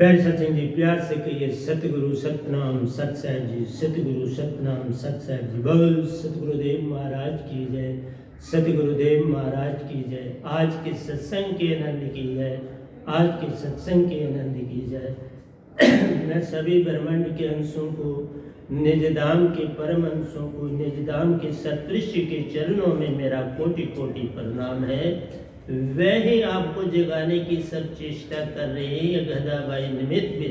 प्यारे सत्संग जी, प्यार से कहिए सतगुरु सतनाम सत्संग जी, सतगुरु सतनाम सत्संग जी। बोल सतगुरुदेव महाराज की जय, सतगुरुदेव महाराज की जय। आज के सत्संग के आनंद की जय, आज के सत्संग के आनंद की जय। मैं सभी ब्रह्मांड के अंशों को, निज धाम के परम अंशों को, निज धाम के सदृश्य के चरणों में मेरा कोटि कोटि प्रणाम है। वह ही आपको जगाने की सब चेष्टा कर रहे हैं। यह गदाबाई निमित्त भी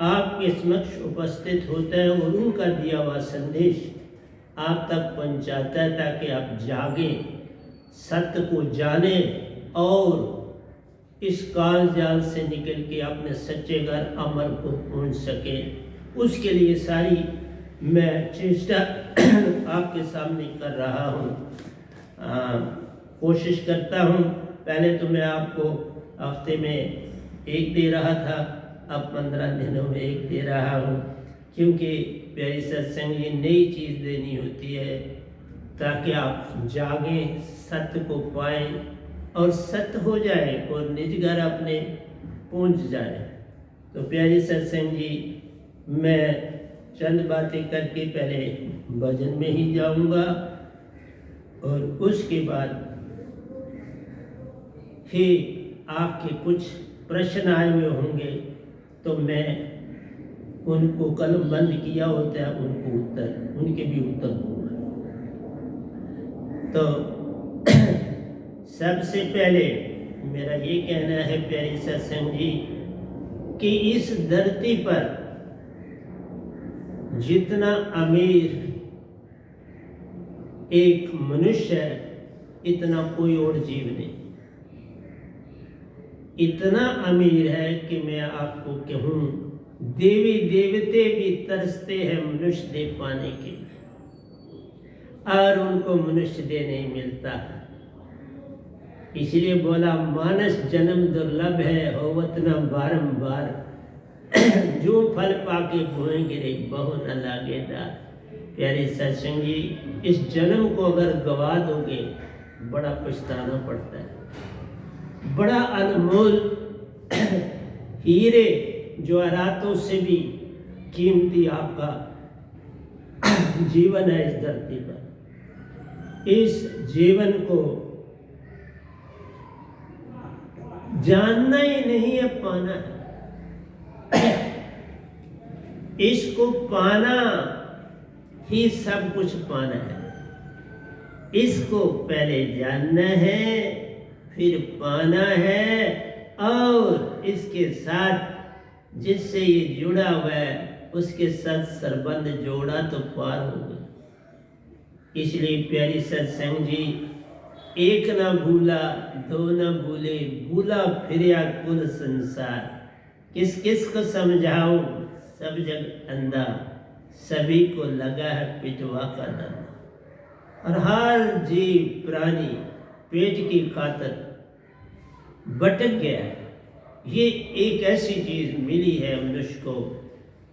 आपके समक्ष उपस्थित होता है और उनका दिया हुआ संदेश आप तक पहुंचाता है, ताकि आप जागें, सत्य को जानें और इस काल जाल से निकल के अपने सच्चे घर अमर को पहुंच सके। उसके लिए सारी मैं चेष्टा आपके सामने कर रहा हूँ, कोशिश करता हूँ। पहले तो मैं आपको हफ्ते में एक दे रहा था, अब 15 दिनों में एक दे रहा हूँ, क्योंकि प्यारी सत्संग ये नई चीज़ देनी होती है ताकि आप जागें, सत्य को पाएं और सत्य हो जाए और निज घर अपने पहुँच जाए। तो प्यारी सत्संग जी, मैं चंद बातें करके पहले भजन में ही जाऊंगा और उसके बाद ही आपके कुछ प्रश्न आए हुए होंगे तो मैं उनको कलम बंद किया होता है, उनके भी उत्तर दूंगा। तो सबसे पहले मेरा ये कहना है प्यारी सत्संग जी कि इस धरती पर जितना अमीर एक मनुष्य है, इतना कोई और जीव नहीं। इतना अमीर है कि मैं आपको कहूँ, देवी देवते भी तरसते हैं मनुष्य देह पाने के लिए, और उनको मनुष्य देह नहीं मिलता। इसलिए बोला मानस जन्म दुर्लभ है, होवत न बारंबार, जो फल पाके भुएं गिरे बहु न लागेदार। प्यारे सत्संग जी, इस जन्म को अगर गवा दोगे बड़ा पछताना पड़ता है। बड़ा अनमोल हीरे जवाहरातों से भी कीमती आपका जीवन है इस धरती पर। इस जीवन को जानना ही नहीं है, पाना है। इसको पाना ही सब कुछ पाना है। इसको पहले जानना है, फिर पाना है, और इसके साथ जिससे ये जुड़ा हुआ है उसके साथ संबंध जोड़ा तो पार हो गया। इसलिए प्यारी सत्संग जी, एक ना भूला दो ना भूले, भूला फिरिया कुल संसार। किस किस को समझाऊं, सब जग अंधा, सभी को लगा है पिटवा का धंधा। और हर जीव प्राणी पेट की खातिर भटक गया है। ये एक ऐसी चीज मिली है मनुष्य को,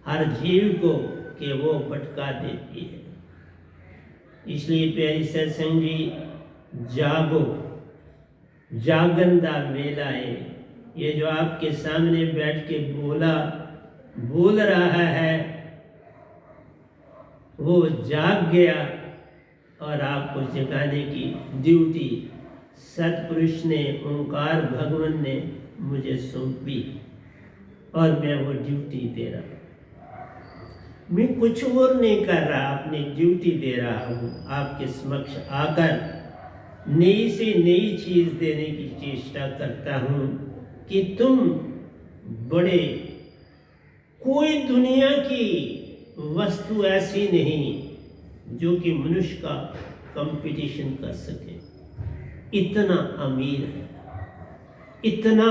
हर जीव को, कि वो भटका देती है। इसलिए प्यारी सत्संग जी, जागो, जागंदा मेला है। ये जो आपके सामने बैठ के बोल रहा है, वो जाग गया और आपको जगाने की ड्यूटी सतपुरुष ने, ओंकार भगवान ने मुझे सौंपी और मैं वो ड्यूटी दे रहा हूँ। मैं कुछ और नहीं कर रहा, अपनी ड्यूटी दे रहा हूँ। आपके समक्ष आकर नई से नई चीज देने की चेष्टा करता हूँ कि तुम बड़े, कोई दुनिया की वस्तु ऐसी नहीं जो कि मनुष्य का कंपटीशन कर सके। इतना अमीर है, इतना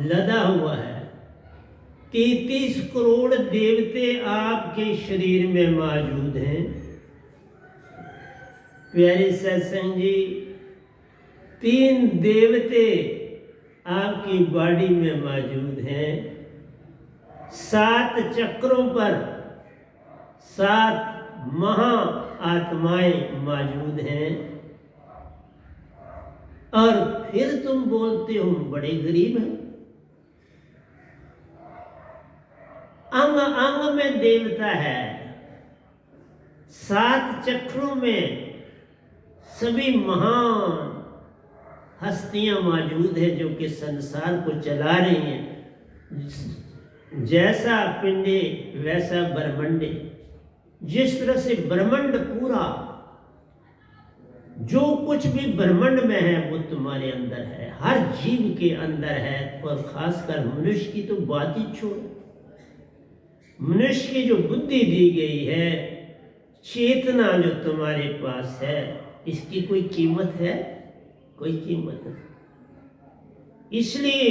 लदा हुआ है। 33 करोड़ देवते आपके शरीर में मौजूद हैं। प्यारे सत्संग जी, 3 देवते आपकी बॉडी में मौजूद हैं। 7 चक्रों पर 7 महा आत्माएं मौजूद हैं। और फिर तुम बोलते हो बड़े गरीब हैं। अंग अंग में देवता है, 7 चक्रों में सभी महान हस्तियां मौजूद है जो कि संसार को चला रही हैं। जैसा पिंडे वैसा ब्रह्मंडे, जिस तरह से ब्रह्मांड पूरा जो कुछ भी ब्रह्मांड में है वो तुम्हारे अंदर है, हर जीव के अंदर है। और खासकर मनुष्य की तो बात ही छोड़ो, मनुष्य की जो बुद्धि दी गई है, चेतना जो तुम्हारे पास है, इसकी कोई कीमत है? कोई कीमत नहीं। इसलिए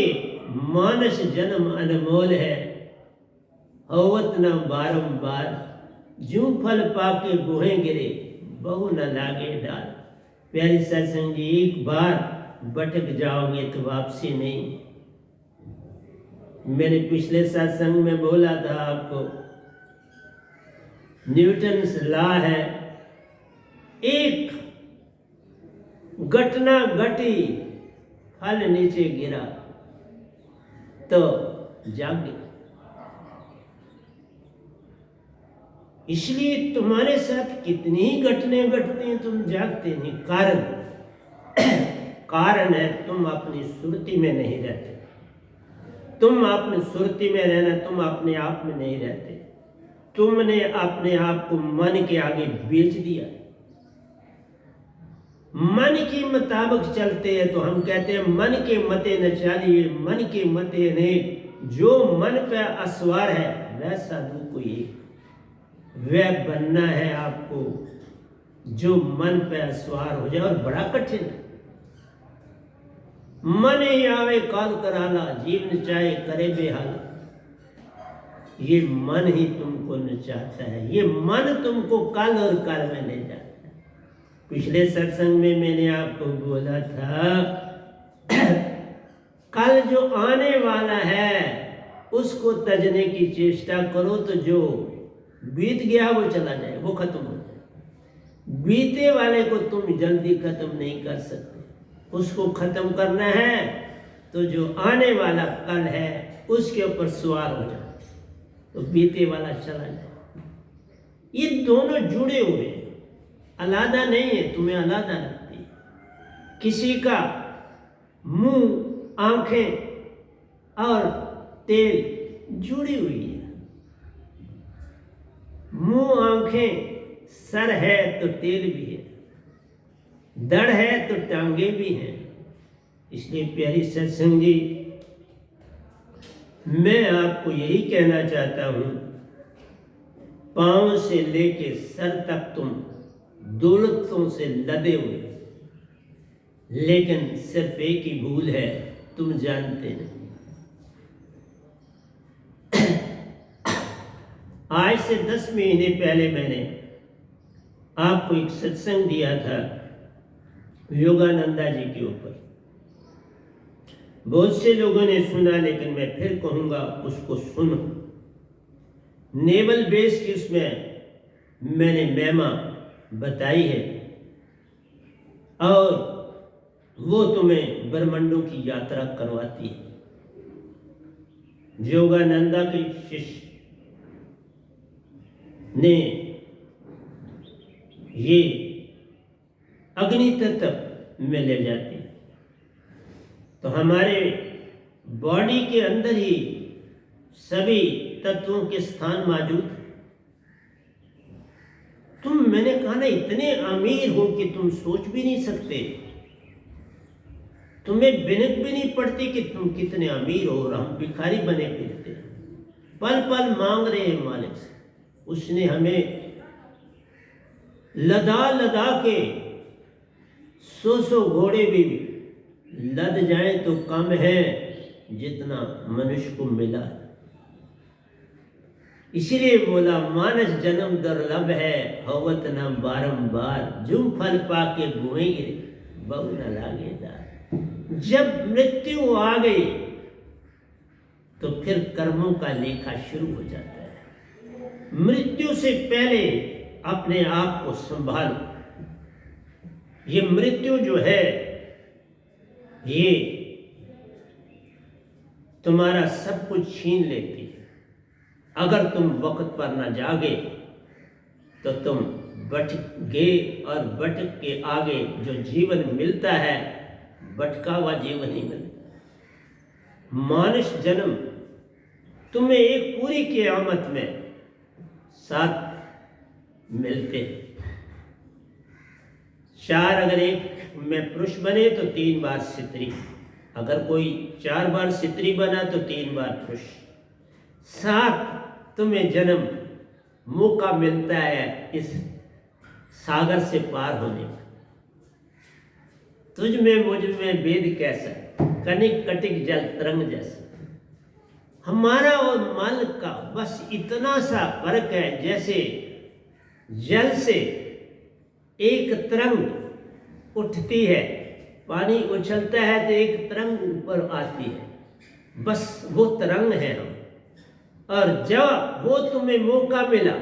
मानस जन्म अनमोल है, होवत न बारंबार, जूं फल पाके गुहे गिरे, बहु न लागे डाल। प्यारी सत्संग जी, एक बार भटक जाओगे तो वापसी नहीं। मैंने पिछले सत्संग में बोला था आपको, न्यूटन्स लॉ है, एक घटना घटी, फल नीचे गिरा तो जागे। इसलिए तुम्हारे साथ कितनी ही घटनाएं घटती हैं, तुम जागते नहीं। कारण है तुम अपनी सुरति में नहीं रहते। तुम अपनी सुरति में रहना, तुम अपने आप में नहीं रहते। तुमने अपने आप को मन के आगे बेच दिया। मन के मुताबिक चलते हैं तो हम कहते हैं मन के मते न चलिए, मन के मते ने। जो मन पे असवार है वह साधु को एक, वह बनना है आपको जो मन पे असवार हो जाए। और बड़ा कठिन है। मन ही आवे काल कराला, जीवन चाहे करे बेहाल। ये मन ही तुमको नचाता है, ये मन तुमको काल और काल में ले जाता है। पिछले सत्संग में मैंने आपको बोला था कल जो आने वाला है उसको तजने की चेष्टा करो, तो जो बीत गया वो चला जाए, वो खत्म हो जाए। बीते वाले को तुम जल्दी खत्म नहीं कर सकते, उसको खत्म करना है तो जो आने वाला कल है उसके ऊपर सवार हो जाओ, तो बीते वाला चला जाए। ये दोनों जुड़े हुए हैं, अलादा नहीं है, तुम्हें अलादा लगती है। किसी का मुंह, आंखें और तेल जुड़ी हुई है। मुंह, आंखें, सर है तो तेल भी है, धड़ है तो टांगे भी हैं। इसलिए प्यारी सत्संग जी, मैं आपको यही कहना चाहता हूं, पांव से लेके सर तक तुम दौलतों से लदे हुए, लेकिन सिर्फ एक ही भूल है, तुम जानते नहीं। आज से 10 महीने पहले मैंने आपको एक सत्संग दिया था योगानंदा जी के ऊपर। बहुत से लोगों ने सुना, लेकिन मैं फिर कहूंगा उसको सुनो। नेवल बेस की उसमें मैंने महिमा बताई है, और वो तुम्हें ब्रह्मांडों की यात्रा करवाती है। योगानंदा के शिष्य ने ये अग्नि तत्व में ले जाती है, तो हमारे बॉडी के अंदर ही सभी तत्वों के स्थान मौजूद। मैंने कहा ना, इतने अमीर हो कि तुम सोच भी नहीं सकते, तुम्हें बिनक भी नहीं पड़ती कि तुम कितने अमीर हो, और हम भिखारी बने फिरते, पल पल मांग रहे हैं मालिक से। उसने हमें लदा लदा के 100 घोड़े भी लद जाए तो कम है जितना मनुष्य को मिला। इसीलिए बोला मानस जन्म दुर्लभ है, होवत न बारंबार, जुम फल पाके गुएंगे बहु न लागेदार। जब मृत्यु आ गई तो फिर कर्मों का लेखा शुरू हो जाता है। मृत्यु से पहले अपने आप को संभालो। ये मृत्यु जो है ये तुम्हारा सब कुछ छीन लेती है। अगर तुम वक्त पर न जागे तो तुम भटक गए, और भटक के आगे जो जीवन मिलता है भटका हुआ जीवन ही मिलता है। मानुष जन्म तुम्हें एक पूरी क़यामत में 7 मिलते हैं। 4 अगर एक में पुरुष बने तो 3 बार स्त्री, अगर कोई 4 बार स्त्री बना तो 3 बार पुरुष। 7 तुम्हें जन्म मौका मिलता है इस सागर से पार होने का। तुझ में मुझ में भेद कैसा, कनिक कटिक जल तरंग जैसा। हमारा और मल का बस इतना सा फर्क है, जैसे जल से एक तरंग उठती है, पानी उछलता है तो एक तरंग ऊपर आती है, बस वो तरंग है हम। और जब वो तुम्हें मौका मिला,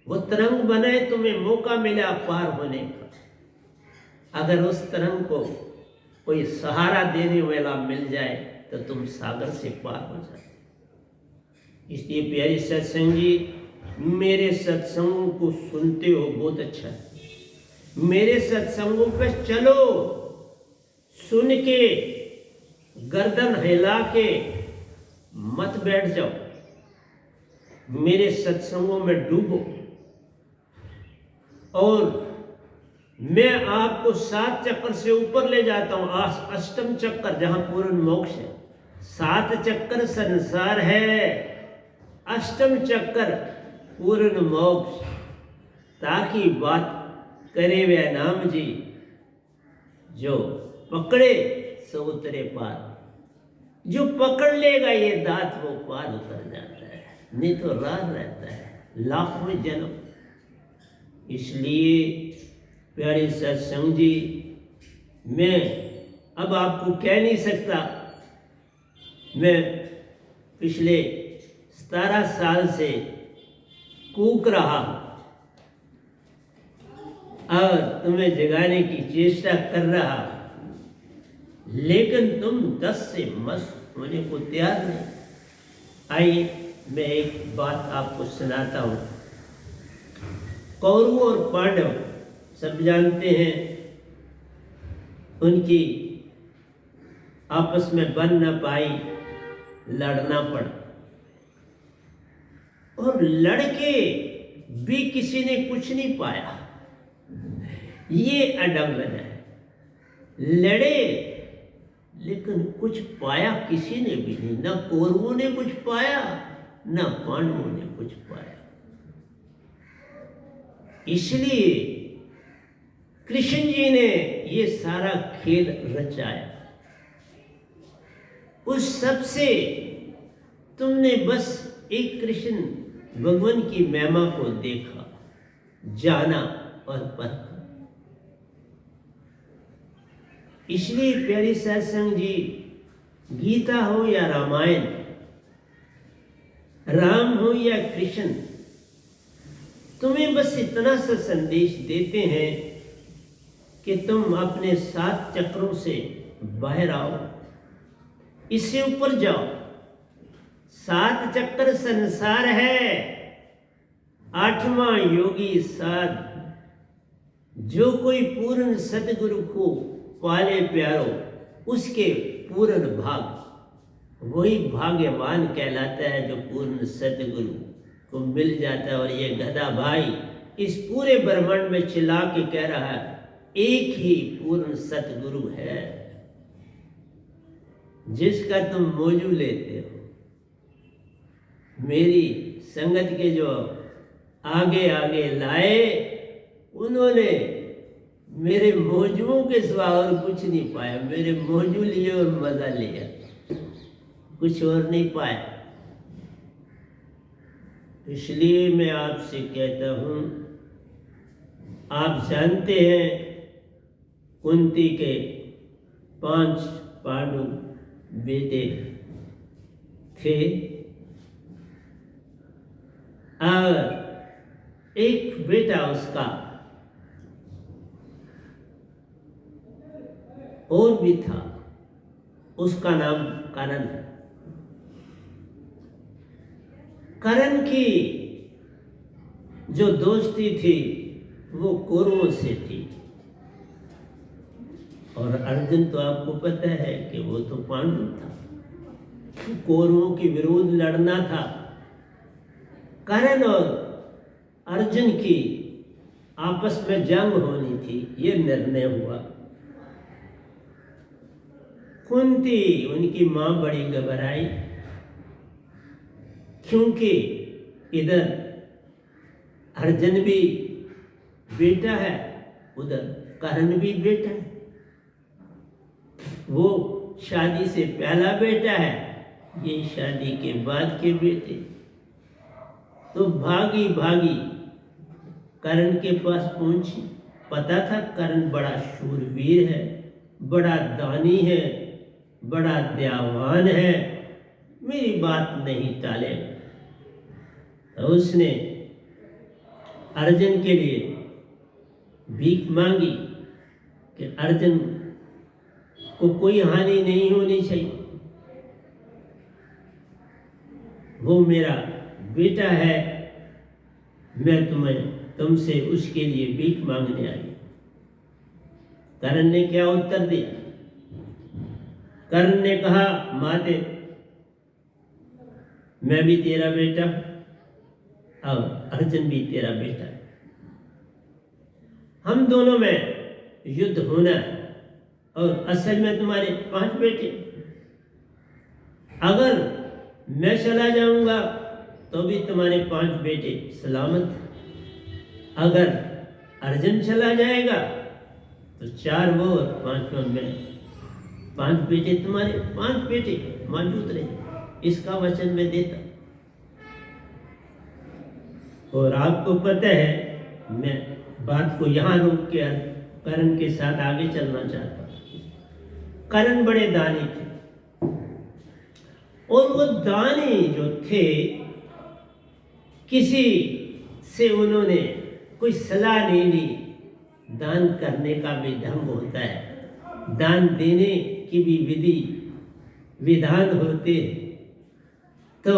वो तरंग बने, तुम्हें मौका मिला पार होने का, अगर उस तरंग को कोई सहारा देने वाला मिल जाए तो तुम सागर से पार हो जाए। इसलिए प्यारे सत्संग जी, मेरे सत्संगों को सुनते हो बहुत अच्छा है, मेरे सत्संगों पे चलो, सुन के गर्दन हिला के मत बैठ जाओ, मेरे सत्संगों में डूबो। और मैं आपको 7 चक्कर से ऊपर ले जाता हूँ, 8वां चक्कर जहां पूर्ण मोक्ष है। 7 चक्कर संसार है, 8वां चक्कर पूर्ण मोक्ष। ताकि बात करे वे नाम जी, जो पकड़े सो उतरे पार। जो पकड़ लेगा ये दात वो पार उतर जाता है, नहीं तो राह रहता है लाखों जन्म। इसलिए प्यारे सत्संग जी, मैं अब आपको कह नहीं सकता, मैं पिछले 17 साल से कूक रहा और तुम्हें जगाने की चेष्टा कर रहा, लेकिन तुम 10 से मस्त होने को तैयार नहीं। आइए मैं एक बात आपको सुनाता हूँ। कौरव और पांडव सब जानते हैं, उनकी आपस में बन न पाई, लड़ना पड़ा, और लड़के भी किसी ने कुछ नहीं पाया। ये अडंगन है, लड़े लेकिन कुछ पाया किसी ने भी नहीं, ना कौरवों ने कुछ पाया ना पांडवों ने कुछ पाया। इसलिए कृष्ण जी ने ये सारा खेल रचाया। उस सब से तुमने बस एक कृष्ण भगवान की महिमा को देखा, जाना और परखा। इसलिए प्यारी सत्संग जी, गीता हो या रामायण, राम हो या कृष्ण, तुम्हें बस इतना सा संदेश देते हैं कि तुम अपने 7 चक्रों से बाहर आओ, इससे ऊपर जाओ। 7 चक्र संसार है, 8वां योगी साध। जो कोई पूर्ण सतगुरु को पाले प्यारो, उसके पूर्ण भाग, वही भाग्यवान कहलाता है जो पूर्ण सतगुरु को मिल जाता है। और ये गधा भाई इस पूरे ब्रह्मांड में चिल्ला के कह रहा है, एक ही पूर्ण सतगुरु है जिसका तुम मौजू लेते हो। मेरी संगत के जो आगे आगे लाए, उन्होंने मेरे मौजुओं के सिवा और कुछ नहीं पाया। मेरे मौजू लिए और मजा लिया, कुछ और नहीं पाया। इसलिए मैं आपसे कहता हूँ, आप जानते हैं कुंती के 5 पांडु बेटे थे, और एक बेटा उसका और भी था, उसका नाम कर्ण है। कर्ण की जो दोस्ती थी वो कौरवों से थी, और अर्जुन तो आपको पता है कि वो तो पांडु था, कौरवों के विरोध लड़ना था। कर्ण और अर्जुन की आपस में जंग होनी थी, ये निर्णय हुआ। कुंती उनकी मां बड़ी घबराई, क्योंकि इधर अर्जुन भी बेटा है, उधर कर्ण भी बेटा है। वो शादी से पहला बेटा है, ये शादी के बाद के बेटे। तो भागी भागी कर्ण के पास पहुंची। पता था कर्ण बड़ा शूरवीर है, बड़ा दानी है, बड़ा दयावान है, मेरी बात नहीं टालेगा। तो उसने अर्जुन के लिए भीख मांगी कि अर्जुन को कोई हानि नहीं होनी चाहिए, वो मेरा बेटा है, मैं तुमसे उसके लिए भीख मांगने आई। कर्ण ने क्या उत्तर दिया? कर्ण ने कहा, माते मैं भी तेरा बेटा और अर्जुन भी तेरा बेटा है, हम दोनों में युद्ध होना है, और असल में तुम्हारे 5 बेटे। अगर मैं चला जाऊंगा तो भी तुम्हारे 5 बेटे सलामत, अगर अर्जुन चला जाएगा तो 4 वो और 5वां मैं, 5 बेटे तुम्हारे, 5 बेटे मौजूद रहे, इसका वचन मैं देता। और आपको पता है मैं बात को यहाँ रोक के कर्ण के साथ आगे चलना चाहता हूँ। कर्ण बड़े दानी थे, और वो दानी जो थे, किसी से उन्होंने कोई सलाह नहीं ली। दान करने का भी ढंग होता है, दान देने की भी विधि विधान होते। तो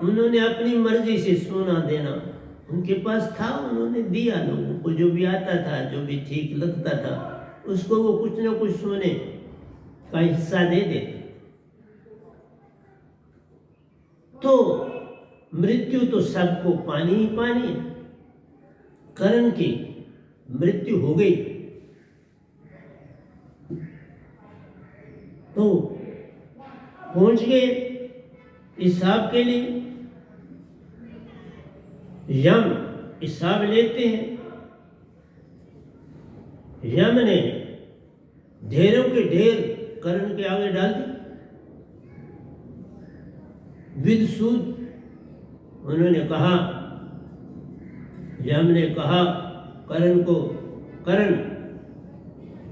उन्होंने अपनी मर्जी से सोना देना, उनके पास था, उन्होंने दिया। लोगों को जो भी आता था, जो भी ठीक लगता था, उसको वो कुछ ना कुछ सोने का हिस्सा दे देते। तो मृत्यु तो सबको पानी ही पानी है। कर्ण की मृत्यु हो गई तो पहुंच गए हिसाब के लिए। यम हिसाब लेते हैं। यम ने ढेरों के ढेर कर्ण के आगे डाल दी, विद सूद। उन्होंने कहा, यम ने कहा कर्ण को, कर्ण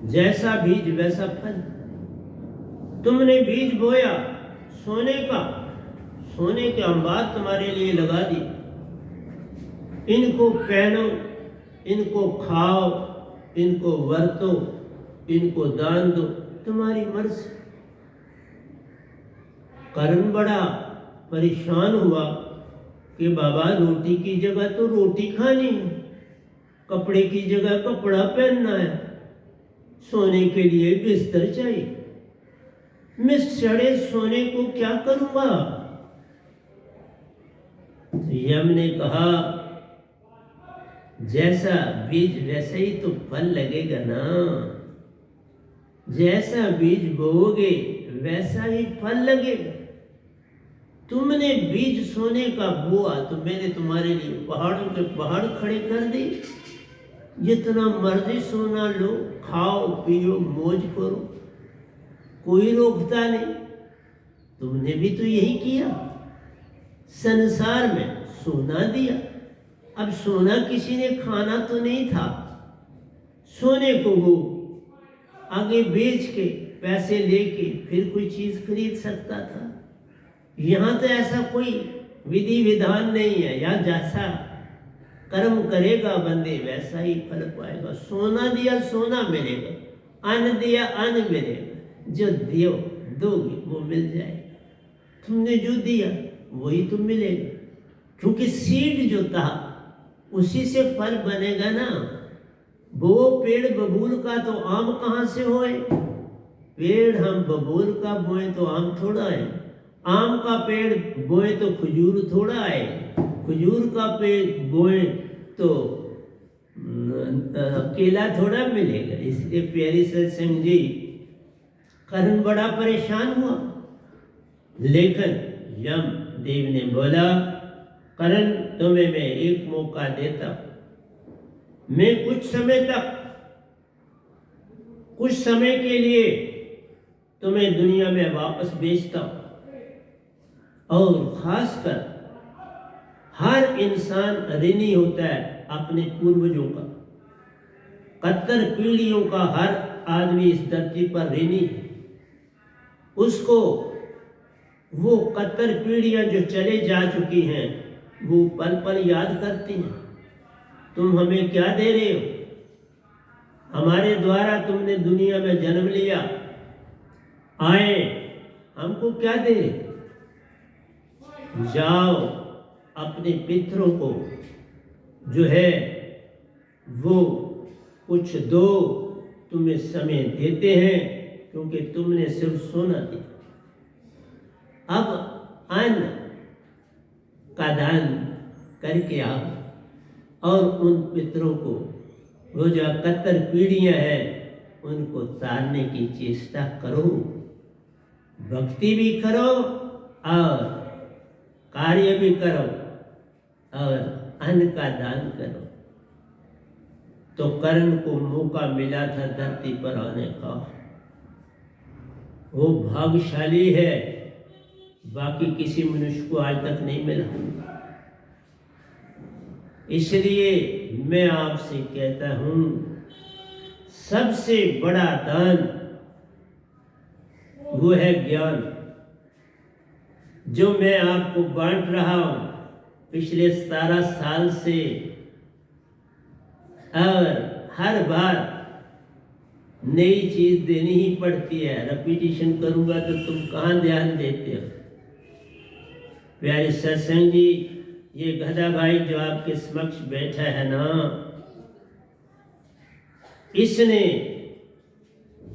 जैसा बीज वैसा फल। तुमने बीज बोया सोने का, सोने के अंबार तुम्हारे लिए लगा दी। इनको पहनो, इनको खाओ, इनको वरतो, इनको दान दो, तुम्हारी मर्जी। कर्ण बड़ा परेशान हुआ कि बाबा रोटी की जगह तो रोटी खानी है, कपड़े की जगह कपड़ा पहनना है, सोने के लिए बिस्तर चाहिए, मैं सड़े सोने को क्या करूंगा? यम ने कहा, जैसा बीज वैसे ही तो फल लगेगा ना, जैसा बीज बोओगे वैसा ही फल लगेगा। तुमने बीज सोने का बोआ तो मैंने तुम्हारे लिए पहाड़ों के पहाड़ खड़े कर दिए। जितना मर्जी सोना लो, खाओ पियो मौज करो, कोई रोकता नहीं। तुमने भी तो यही किया, संसार में सोना दिया। अब सोना किसी ने खाना तो नहीं था, सोने को वो आगे बेच के पैसे लेके फिर कोई चीज खरीद सकता था। यहाँ तो ऐसा कोई विधि विधान नहीं है, या जैसा कर्म करेगा बंदे वैसा ही फल पाएगा। सोना दिया सोना मिलेगा, अन्न दिया अन्न मिलेगा, जो दियो दोगे वो मिल जाएगा। तुमने जो दिया वही तुम मिलेगा, क्योंकि सीड जो था उसी से फल बनेगा ना। वो पेड़ बबूल का तो आम कहाँ से होए? पेड़ हम बबूल का बोए तो आम थोड़ा है, आम का पेड़ बोए तो खजूर थोड़ा है, खजूर का पेड़ बोए तो केला थोड़ा मिलेगा। इसलिए प्यारी सत्संग जी, कर्ण बड़ा परेशान हुआ, लेकिन यम देव ने बोला, कर्ण तुम्हें मैं एक मौका देता, मैं कुछ समय के लिए तुम्हें दुनिया में वापस भेजता हूं। और खासकर हर इंसान ऋणी होता है अपने पूर्वजों का, 71 पीढ़ियों का हर आदमी इस धरती पर ऋणी है। उसको वो 71 पीढ़ियां जो चले जा चुकी हैं वो पल पल याद करती हैं। तुम हमें क्या दे रहे हो? हमारे द्वारा तुमने दुनिया में जन्म लिया, आए, हमको क्या दे? जाओ अपने पितरों को जो है वो कुछ दो, तुम्हें समय देते हैं, क्योंकि तुमने सिर्फ सोना दिया। अब अन्न का दान करके आओ और उन पितरों को, वो जो 71 पीढ़ियां हैं, उनको तारने की चेष्टा करो, भक्ति भी करो और कार्य भी करो और अन्न का दान करो। तो कर्ण को मौका मिला था धरती पर आने का, वो भाग्यशाली है, बाकी किसी मनुष्य को आज तक नहीं मिला। इसलिए मैं आपसे कहता हूं, सबसे बड़ा दान वो है ज्ञान, जो मैं आपको बांट रहा हूं पिछले 17 साल से। और हर बार नई चीज देनी ही पड़ती है, रिपीटिशन करूंगा तो तुम कहाँ ध्यान देते हो? प्यारे सत्संग जी, ये गधा भाई जो आपके समक्ष बैठा है ना, इसने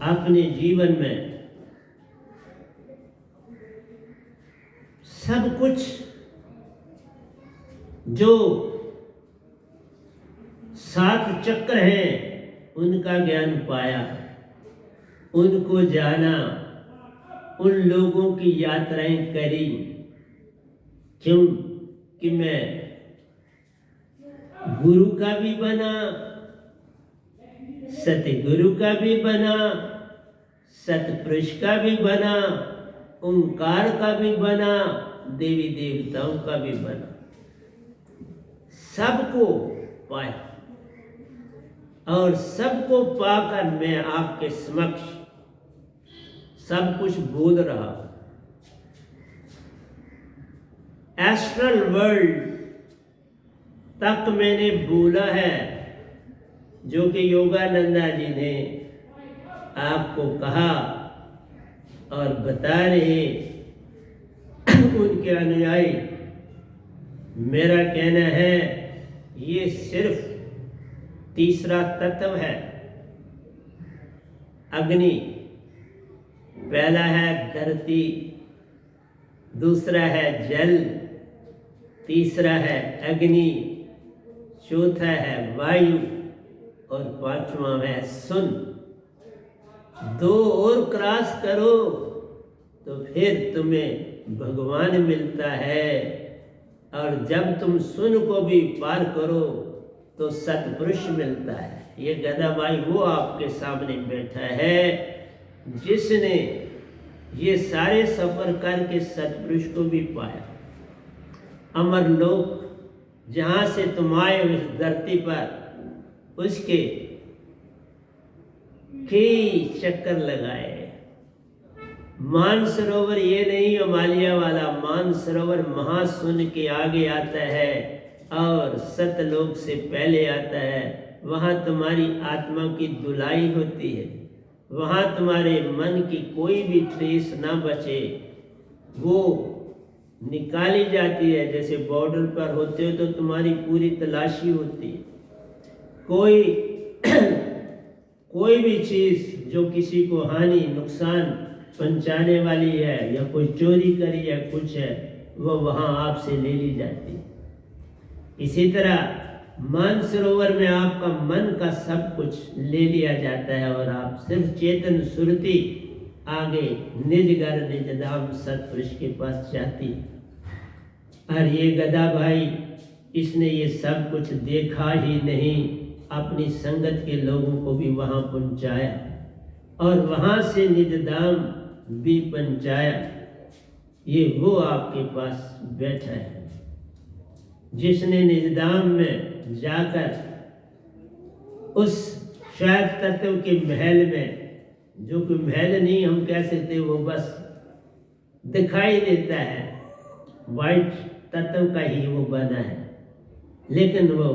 अपने जीवन में सब कुछ जो 7 चक्र हैं उनका ज्ञान पाया, उनको जाना, उन लोगों की यात्राएं करी। क्यों कि मैं गुरु का भी बना, सतगुरु का भी बना, सतपुरुष का भी बना, ओंकार का भी बना, देवी देवताओं का भी बना, सबको पाया। और सबको पाकर मैं आपके समक्ष सब कुछ बोल रहा हूं। एस्ट्रल वर्ल्ड तक मैंने बोला है, जो कि योगानंदा जी ने आपको कहा और बता रहे उनके अनुयायी। मेरा कहना है ये सिर्फ तीसरा तत्व है, अग्नि। पहला है धरती, दूसरा है जल, तीसरा है अग्नि, चौथा है वायु और पांचवा है सुन। 2 और क्रॉस करो तो फिर तुम्हें भगवान मिलता है, और जब तुम सुन को भी पार करो तो सतपुरुष मिलता है। ये गधा भाई वो आपके सामने बैठा है जिसने ये सारे सफर करके सतपुरुष को भी पाया। अमर लोक जहाँ से तुम आए उस धरती पर, उसके कई चक्कर लगाए। मानसरोवर ये नहीं हिमालय वाला, मानसरोवर महाशून्य के आगे आता है और सतलोक से पहले आता है। वहाँ तुम्हारी आत्मा की धुलाई होती है, वहाँ तुम्हारे मन की कोई भी ठेस ना बचे। वो निकाली जाती है। जैसे बॉर्डर पर होते हो तो तुम्हारी पूरी तलाशी होती है। कोई कोई भी चीज़ जो किसी को हानि नुकसान पहुंचाने वाली है या कोई चोरी करी या कुछ है, वो वहाँ आपसे ले ली जाती है। इसी तरह मानसरोवर में आपका मन का सब कुछ ले लिया जाता है और आप सिर्फ चेतन सुरती आगे निज घर निज धाम सतपुरुष के पास जाती है। और ये गधा भाई, इसने ये सब कुछ देखा ही नहीं, अपनी संगत के लोगों को भी वहाँ पहुँचाया और वहाँ से निज धाम भी पहुँचाया। ये वो आपके पास बैठा है जिसने निज धाम में जाकर उस श्वेत तत्व के महल में, जो कि महल नहीं हम कह सकते, वो बस दिखाई देता है, वाइट तत्व का ही वो बना है, लेकिन वो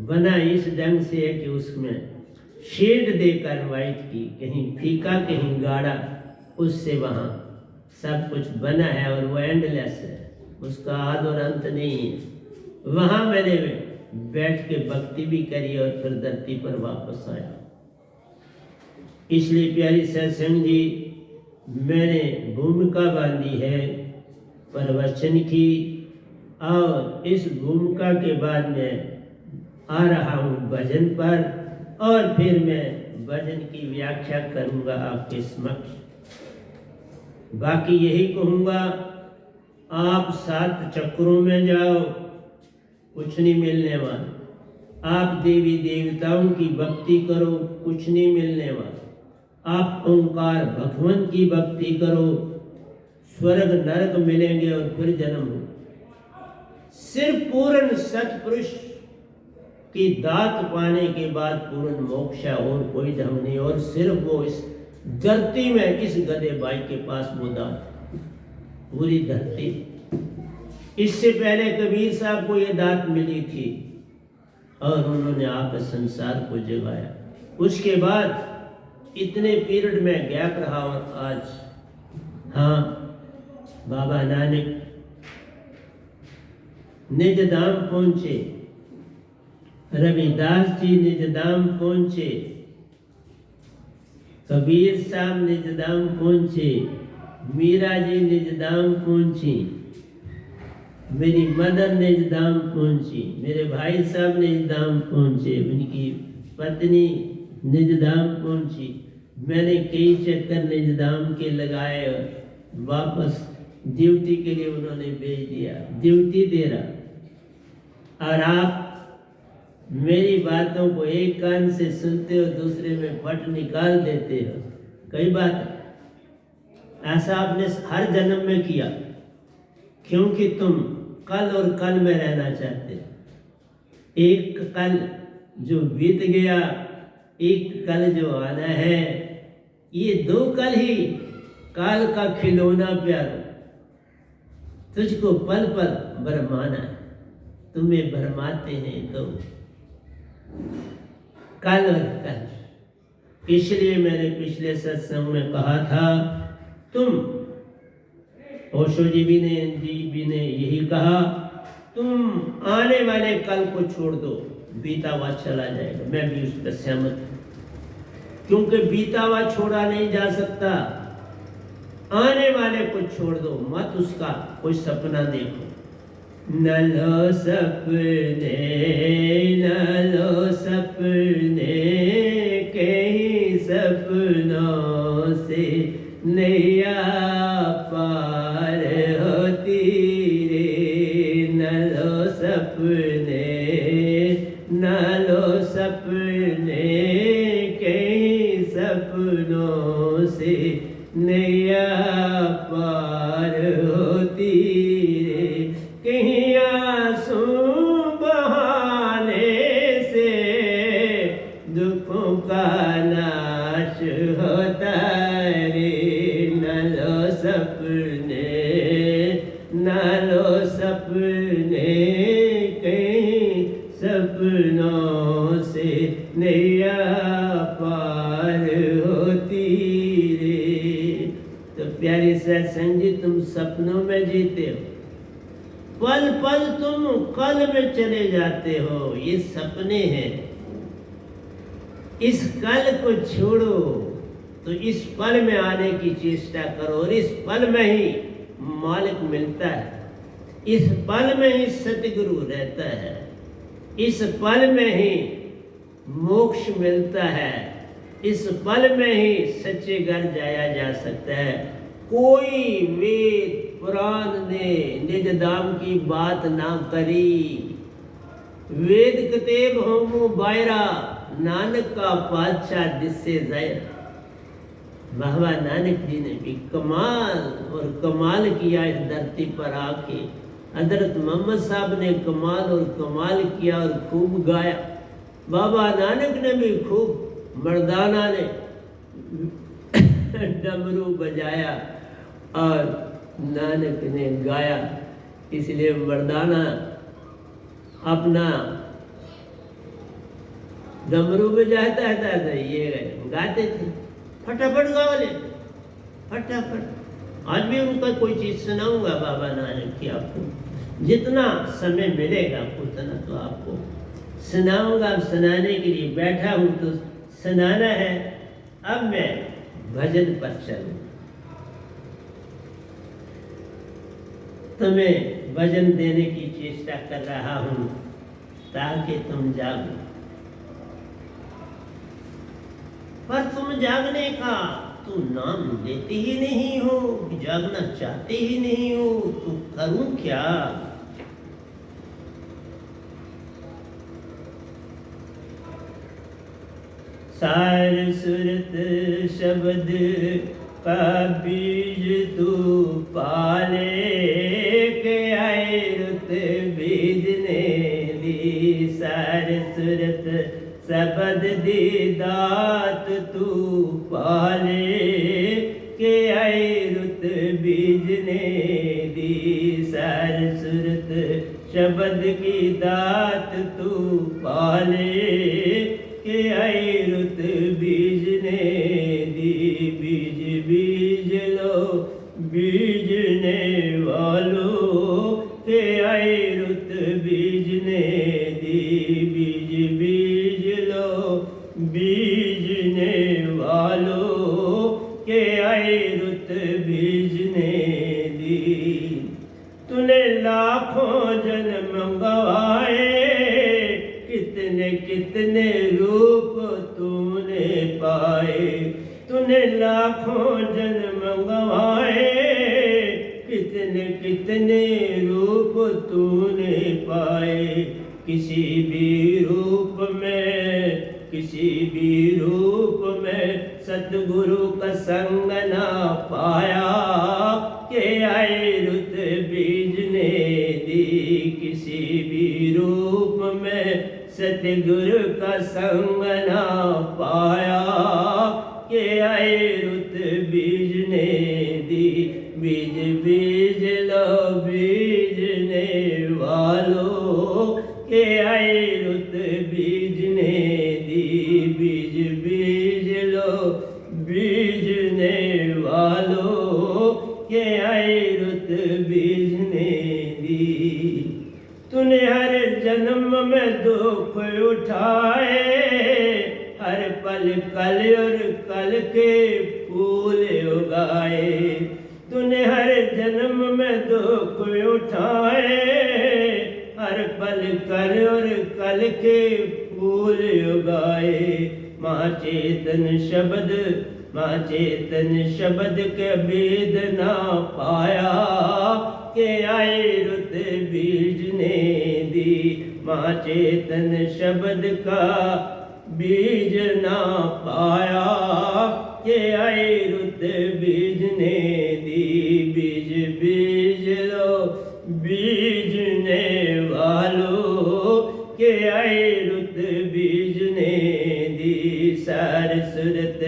बना इस ढंग से है कि उसमें शेड देकर वाइट की, कहीं फीका कहीं गाढ़ा, उससे वहाँ सब कुछ बना है और वो एंडलेस है, उसका आद और अंत नहीं है। वहाँ मैंने बैठ के भक्ति भी करी और फिर धरती पर वापस आया। इसलिए प्यारी सत्संग जी, मैंने भूमिका बांधी है प्रवचन की, और इस भूमिका के बाद मैं आ रहा हूँ भजन पर, और फिर मैं भजन की व्याख्या करूँगा आपके समक्ष। बाकी यही कहूँगा, आप 7 चक्रों में जाओ, कुछ नहीं मिलने वाला। आप देवी देवताओं की भक्ति करो, कुछ नहीं मिलने वाला। आप ओंकार भगवान की भक्ति करो, स्वर्ग नरक मिलेंगे और फिर जन्म हो। सिर्फ पूर्ण सतपुरुष की दात पाने के बाद पूर्ण मोक्ष है, और कोई ढंग नहीं। और सिर्फ वो इस धरती में, इस गधे भाई के पास वो दात, पूरी धरती। इससे पहले कबीर साहब को ये दात मिली थी और उन्होंने आप संसार को जगाया। उसके बाद इतने पीरियड में गैप रहा और आज, हाँ, बाबा नानक निज धाम पहुंचे, रविदास जी निज धाम पहुंचे, कबीर साहब निज धाम पहुंचे, मीरा जी निज धाम पहुंची, मेरी मदर निज धाम पहुंची, मेरे भाई साहब निज धाम पहुंचे, उनकी पत्नी निज धाम पहुंची। मैंने कई चक्कर निज धाम के लगाए और वापस ड्यूटी के लिए उन्होंने भेज दिया, ड्यूटी दे रहा। और आप मेरी बातों को एक कान से सुनते हो, दूसरे में फट निकाल देते हो। कई बात ऐसा आपने हर जन्म में किया, क्योंकि तुम कल और कल में रहना चाहते। एक कल जो बीत गया, एक कल जो आना है, ये 2 कल ही काल का खिलौना प्यारो। तुझको पल पल भरमाना है, तुम्हें भरमाते हैं तो कल और कल। इसलिए मैंने पिछले सत्संग में कहा था, तुम ओशो जी भी ने यही कहा, तुम आने वाले कल को छोड़ दो, बीता हुआ चला जाएगा। मैं भी उस पर सहमत हूँ, क्योंकि बीता हुआ छोड़ा नहीं जा सकता। आने वाले को छोड़ दो, मत उसका कोई सपना देखो। न लो सपने, न लो सपने, कहीं सपनों से नैया पार होती रे। न लो सपने, न लो सपने, कहीं सपनों से नैया पार होती रे। कहीं आंसू बहाने से दुखों का नाश होता रे। न लो सपने, न लो सपने, कहीं सपनों से नैया पार होती रे। तो प्यारी सत्संग जी, तुम सपनों में जीते हो, पल पल तुम कल में चले जाते हो, ये सपने हैं। इस कल को छोड़ो तो इस पल में आने की चेष्टा करो, और इस पल में ही मालिक मिलता है, इस पल में ही सतगुरु रहता है, इस पल में ही मोक्ष मिलता है, इस पल में ही सच्चे घर जाया जा सकता है। कोई वेद पुराण ने निज दाम की बात ना करी, वेद कतेब होमू बायरा, नानक का पातशाह दिससे जाहिर। बाबा नानक जी ने भी कमाल और कमाल किया इस धरती पर आके। हजरत मोहम्मद साहब ने कमाल और कमाल किया और खूब गाया। बाबा नानक ने भी खूब, मर्दाना ने डमरू बजाया और नानक ने गाया। इसलिए मर्दाना अपना डमरू बजाता था, ये गाते थे, फटाफट गाओ ले, फटाफट। आज भी उनका कोई चीज सुनाऊंगा बाबा नानक की आपको, जितना समय मिलेगा उतना तो आपको सुनाऊंगा। अब सुनाने के लिए बैठा हूं तो सुनाना है। अब मैं भजन पर चलूं, तुम्हें भजन देने की चेष्टा कर रहा हूं ताकि तुम जागो, पर तुम जागने का तो नाम लेते ही नहीं हो, जागना चाहते ही नहीं हो, तो करूं क्या? सार सुरत शब्द का बीज तू पाले, के आए रुत बीजने दी। सार सुरत शब्द दी दात तू पाले, के आए रुत बीजने दी। सार सुरत शब्द की दात तू पाले, के आए रुत बीजने दी। बीज बीज लो बीजने वालों, के आए रुत बीजने दी। बीज बीज लो बीजने वालों, के आए रुत बीजने दी। तूने लाखों जन्म गवाए, कितने कितने रूप तूने पाए। तूने लाखों जन्म गवाए, कितने कितने रूप तूने पाए। किसी भी रूप में, किसी भी रूप में सतगुरु का संग ना पाया, के आए रुत बीजने दी। किसी भी रूप में सतगुरु का संग ना पाया, के आए रुत बीजने दी। बीज बीज लो बीजने वालों, के आए रुत बीजने दी। बीज बीज लो बीजने वालों, के आए रुत बीजने दी। तूने हर जन्म में दुख उठाए, हर पल कल और कल के फूल उगाए। तूने हर जन्म में दुख उठाए, हर पल कल और कल के फूल उगाए। माँ चेतन शब्द, माँ चेतन शब्द के भेद ना पाया, के आए रुत बीजने दी। माँ चेतन शब्द का बीज ना पाया, के आए रुत बीजने दी। बीज बीज लो बीजने वालों, के आए रुत बीजने दी। सार सुरत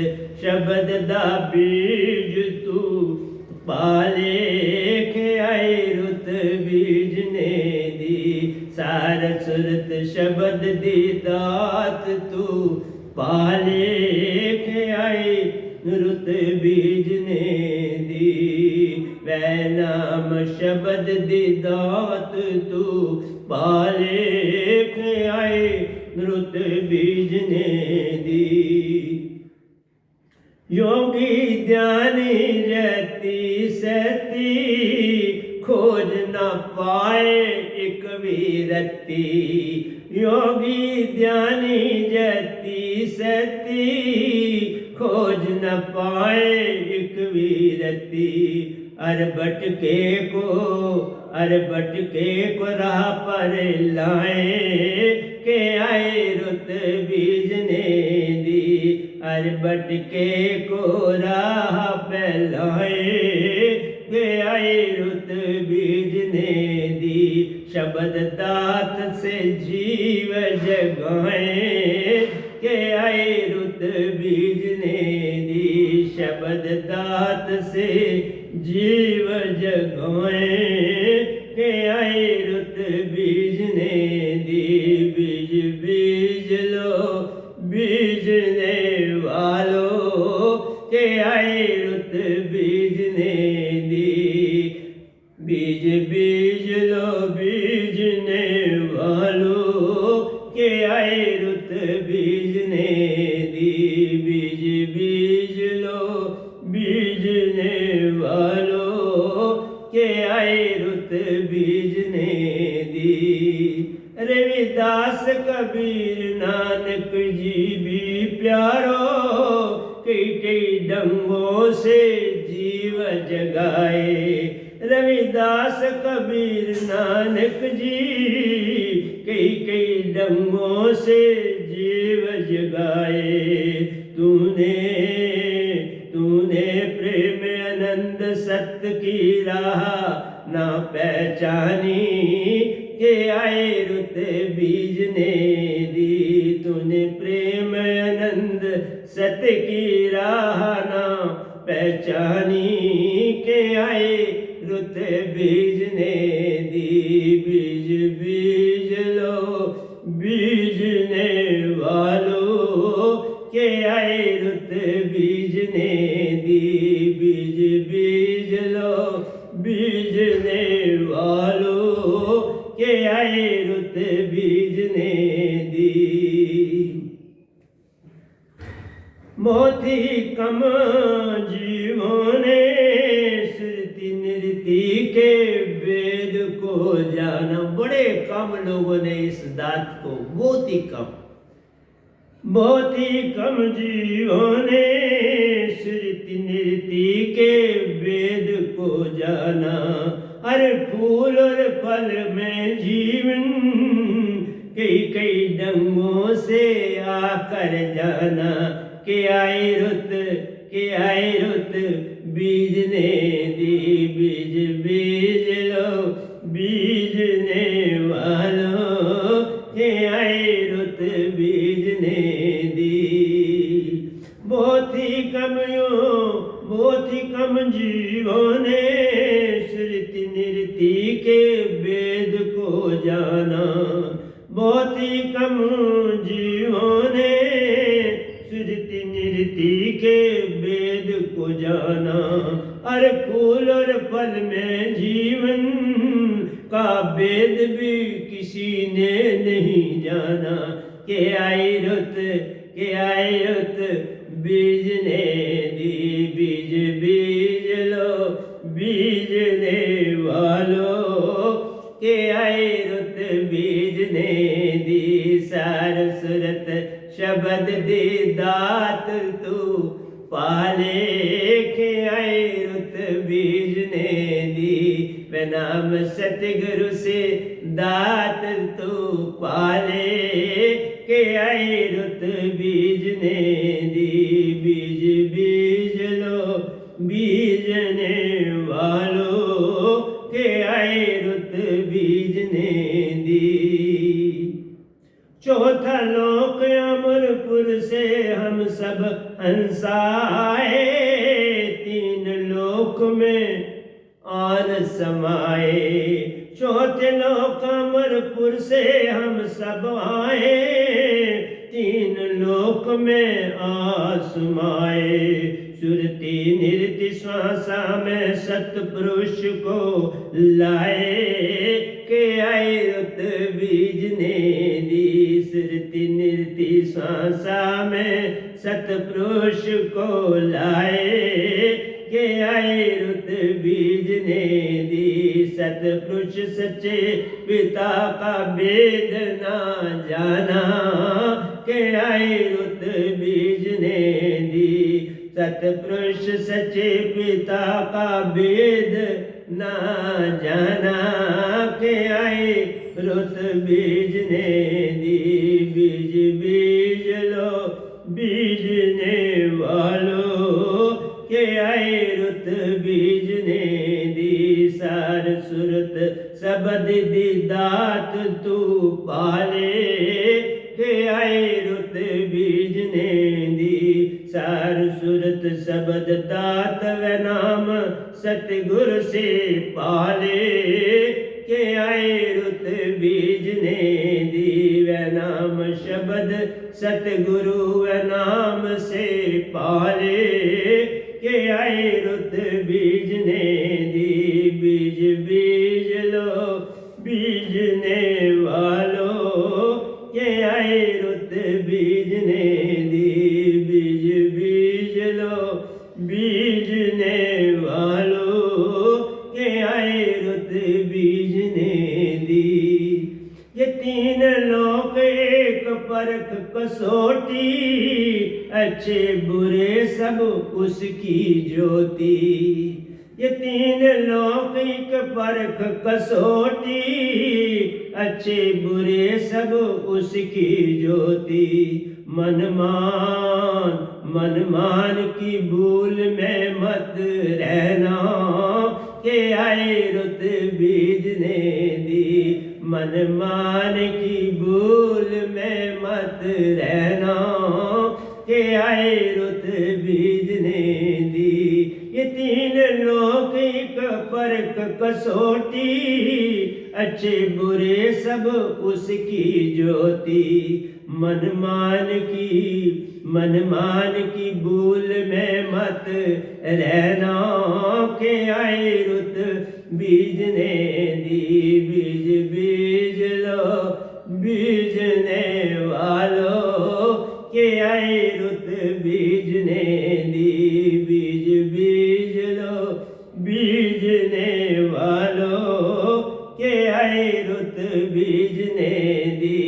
शब्द दा बीज तू पाले, के आए रुत बीजने दी। सार सुरत शब्द दी दात तू पाले, के आए रुत बीजने दी। वै नाम शब्द दी दात तू पाले के आए रुत बीजने दी। योगी ध्यानी रहती सहती खोज न पाए एक भी रत्ती। योगी ध्यानी रहती सहती खोज न पाए एक भी रत्ती। अर भटके को राह पर लाए के आए रुत बीजने दी। अर भटके को राह पे लाए के आए रुत बीजने दी। शब्द दात से जीव जगाए के आए रुत बीजने दी। शब्द दात से जीव जगाए के आए रुत बीजने दी। बीज बीज लो बीजने वालों के आए रुत बीजने दी। बीज बीज लो बीजने वालों के आए रुत बीजने दी। बीज बीज लो बीजने वालों के आए रुत बीजने दी। रविदास कबीर नानक जी भी प्यारो कई कई डंगों से जीव जगाए। रविदास कबीर नानक जी कई कई डंगों से जीव जगाए। तूने प्रेम आनंद सत्य की राह ना पहचानी के आए रुत बीजने दी। तूने प्रेम आनंद सत्य की राह ना पहचानी के आए रुत बीजने दी। बीज बीज लो बीजने वालों के आए रुत बीजने दी। बीज बीज लो बीजने वालों के आए रुत बीजने दी। मोती कम जीवों ने श्रुति नृति के वेद को जाना। बड़े कम लोगों ने इस दात को, बहुत ही कम जीवों ने श्रुति नृति के वेद को जाना। अरे फूल और फल में जीवन कई कई डंगों से आकर जाना के आए रुत बीजने दी। बीज बीज लो बीजने वालों के आए रुत बीजने दी। बहुत ही कम जीवों ने श्रुति नृति के वेद को जाना। बहुत ही कम जीवों ने श्रुति नृति के वेद को जाना। अरे फूल और फल में जीवन का वेद भी किसी ने नहीं जाना के आए रुत बीजने दी। बीज बीज लो बीजने वालों के आए रुत बीजने दी। सार सुरत शब्द दे दात तू पाले के आए रुत बीजने दी। वे नाम सतगुरु से दात तू पाले के आए रुत बीजने दी। बीज बीज लो बीजने वालों के आए रुत बीजने दी। चौथा लोक अमरपुर से हम सब हंसाए। तीन लोक में और समाए। चौथे लोक अमरपुर से हम सब आए। तीन लोक में आसमाए। सुरति निरति श्वासा में सतपुरुष को लाए के आए रुत बीजने दी। सुरति निरति श्वासा में सतपुरुष को लाए के आए रुत बीजने दी। सतपुरुष सच्चे पिता का वेद ना जाना के आए रुत बीजने दी। सतपुरुष सच्चे पिता का वेद ना जाना के आए रुत बीजने दी। बीज बीज लो बीजने वालों के आए रुत बीजने दी। सार सुरत सबद दी दात तू पाले के आए रुत बीजने दी। सार सुरत सबद दात व नाम सतगुरु से पाले के आए रुत बीजने दी। व नाम शब्द सतगुरु व नाम से पाले के आए रुत बीजने दी। बीज बीज लो बीजने वालों के आए रुत बीजने दी। बीज बीज लो बीजने वालों के आए रुत बीजने दी। ये तीन लोक एक परख कसौटी, अच्छे बुरे सब उसकी ज्योति। ये तीन लोक एक परख कसौटी, अच्छे बुरे सब उसकी ज्योति। मन मान की भूल में मत रहना के आए रुत बीजने दी। मन मान की भूल में मत रहना के आए रुत बीजने दी। ये तीन लोक एक परख कसौटी, अच्छे बुरे सब उसकी ज्योति। मन मान की भूल में मत रहना के आए रुत बीजने दी। बीज बीज लो बीजने वालों के आए रुत बीजने दी। बीज बीज लो बीजने वालों के आए रुत बीजने दी।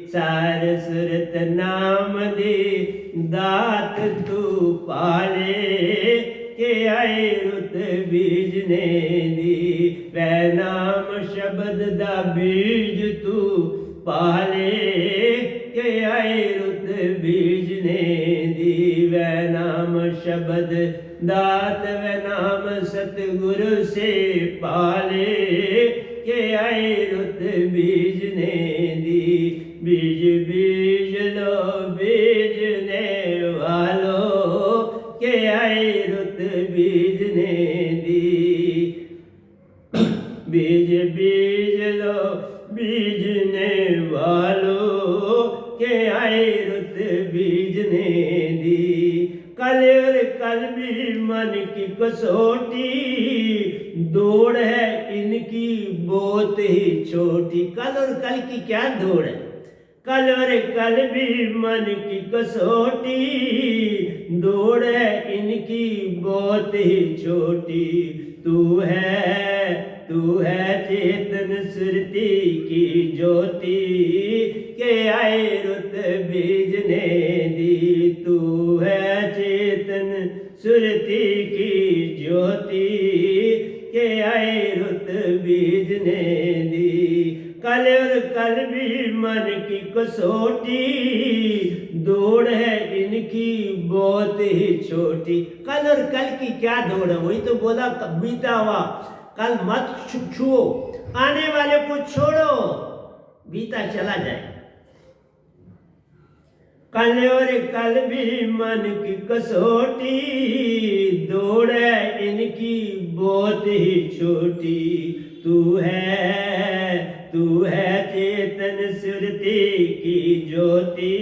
सार सुरत नाम दे दात तू पाले के आए रुत बीजने दी। वै नाम शब्द दा बीज तू पाले के आए रुत बीजने दी। वै नाम शब्द दात व नाम सतगुरु से पाले के आए रुत बीजने दी। बीज बीज लो बीजने वालों के आए रुत बीजने दी। बीज बीज लो बीजने वालों के आए रुत बीजने दी। कल और कल भी मन की कसौटी, दौड़ है इनकी बहुत ही छोटी। कल और कल की क्या दौड़ है? कल और कल भी मन की कसौटी, दौड़ है इनकी बहुत ही छोटी। तू है चेतन सुरती की ज्योति के आए रुत बीजने दी। तू है चेतन सुरती की ज्योति के आए रुत बीजने दी। कल और कल भी मन की कसौटी, दौड़ है इनकी बहुत ही छोटी। कल और कल की क्या दौड़ है? वही तो बोला बीता हुआ कल मत छुओ, आने वाले को छोड़ो, बीता चला जाए। कल और कल भी मन की कसौटी, दौड़ है इनकी बहुत ही छोटी। तू है चेतन सुरती की ज्योति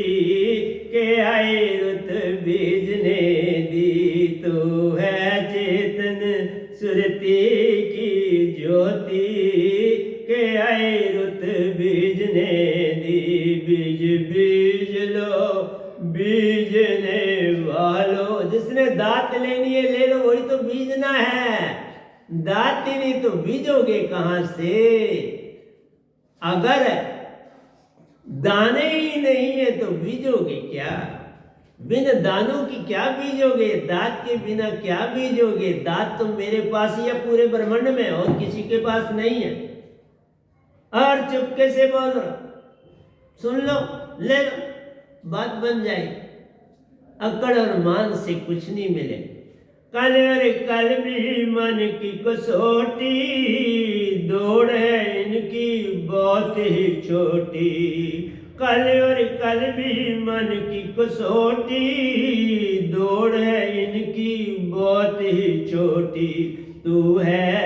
के आए रुत बीजने दी। तू रुत बीजने दी। बीज बीज लो बीजने वालो। जिसने दात लेनी है ले लो, वही तो बीजना है। दात ही नहीं तो बीजोगे कहां से? अगर दाने ही नहीं है तो बीजोगे क्या? बिन दानों की क्या बीजोगे? दात के बिना क्या बीजोगे? दात तो मेरे पास ही है पूरे ब्रह्मांड में, और किसी के पास नहीं है। और चुपके से बोल रहा, सुन लो, ले लो, बात बन जाए। अकड़ और मान से कुछ नहीं मिले। कल और कल भी मन की कसौटी, दौड़ है इनकी बहुत ही छोटी। कल और कल भी मन की कसौटी, दौड़ है इनकी बहुत ही छोटी। तू है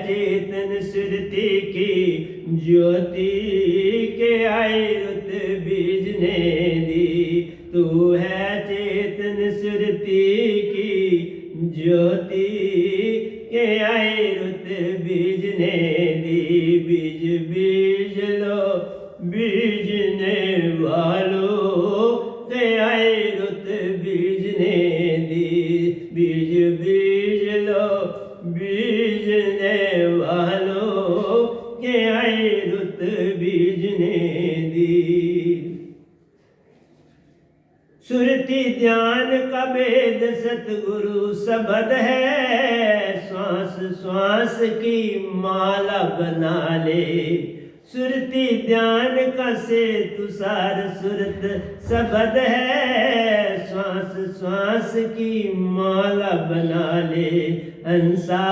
चेतन सुरती की ज्योति, के आई रुत बीजने दी। तू है चेतन सुरती की ज्योति, के आई रुत बीजने दी। बीज बीज लो बीजने वालों, के आई रुत बीजने दी। बीज बीज लो बीजने वालों, के आई रुत बीजने दी। सुरति ध्यान का वेद सतगुरु शब्द है, श्वास श्वास की माला बना ले। सुरति ध्यान का सेतु सार सुरत शब्द है, श्वास श्वास की माला बना ले। अंसा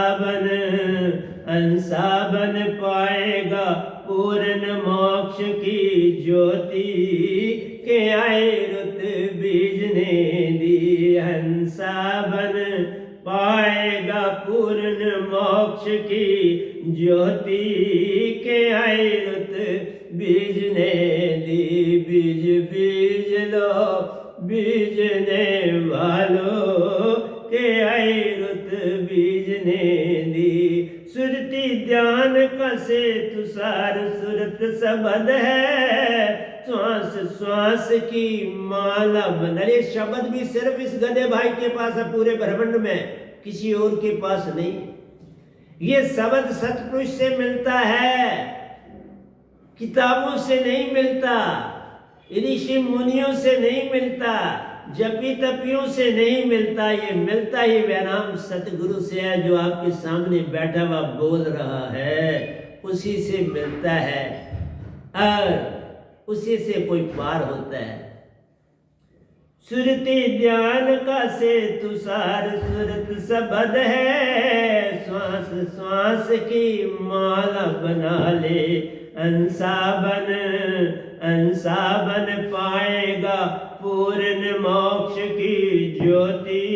बन पाएगा पूर्ण मोक्ष की ज्योति, के आए रुत बीजने दी। हंसा बन पाएगा पूर्ण मोक्ष की ज्योति, के आए रुत बीजने दी। बीज बीज लो बीजने वालों, के आए रुत बीजने दी। सुरति ध्यान का सेतु सार सुरत शब्द है, श्वास श्वास की माला बना। ये शब्द भी सिर्फ इस गधे भाई के पास है पूरे ब्रह्मांड में, किसी और के पास नहीं। ये शब्द सतपुरुष से मिलता है, किताबों से नहीं मिलता, ऋषि मुनियों से नहीं मिलता, जपी तपियों से नहीं मिलता। ये मिलता ही वैराम सतगुरु से है, जो आपके सामने बैठा हुआ बोल रहा है, उसी से मिलता है और उसी से कोई पार होता है। सुरति ध्यान का सेतु सार सुरत शब्द है, श्वास श्वास की माला बना ले। अंसा बन पाएगा पूर्ण मोक्ष की ज्योति,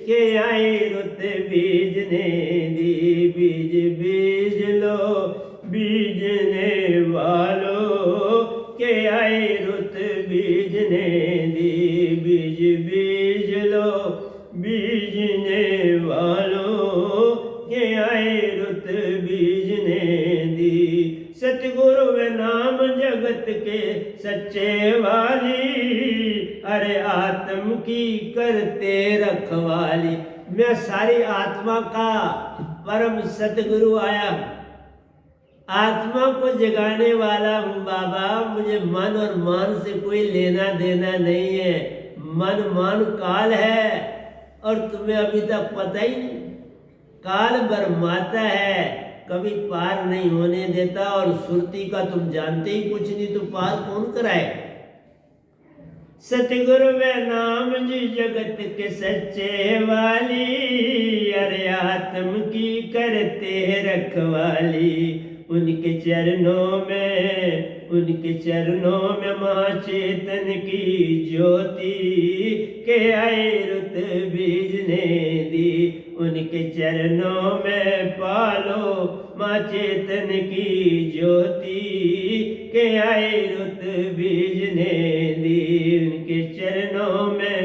के आई रुत बीजने दी। बीज बीज लो बीजने वालों, के आई रुत बीजने दी। बीज बीज लो बीजने वालों, के आई रुत बीजने दी। सतगुरु वे नाम जगत के सच्चे वाली, अरे आत्म की करते रखवाली। मैं सारी आत्मा का परम सतगुरु आया, आत्मा को जगाने वाला हूँ बाबा। मुझे मन और मान से कोई लेना देना नहीं है। मन मान काल है और तुम्हें अभी तक पता ही नहीं। काल बरमाता है, कभी पार नहीं होने देता, और सुरती का तुम जानते ही कुछ नहीं, तो पार कौन कराए। सतगुरु वे नाम जी जगत के सच्चे वाली, अरे आत्म की करते रखवाली। उनके चरणों में माँ चेतन की ज्योति, के आई रुत बीजने दी। उनके चरणों में पालो माँ चेतन की ज्योति, के आई रुत बीजने दी। उनके चरणों में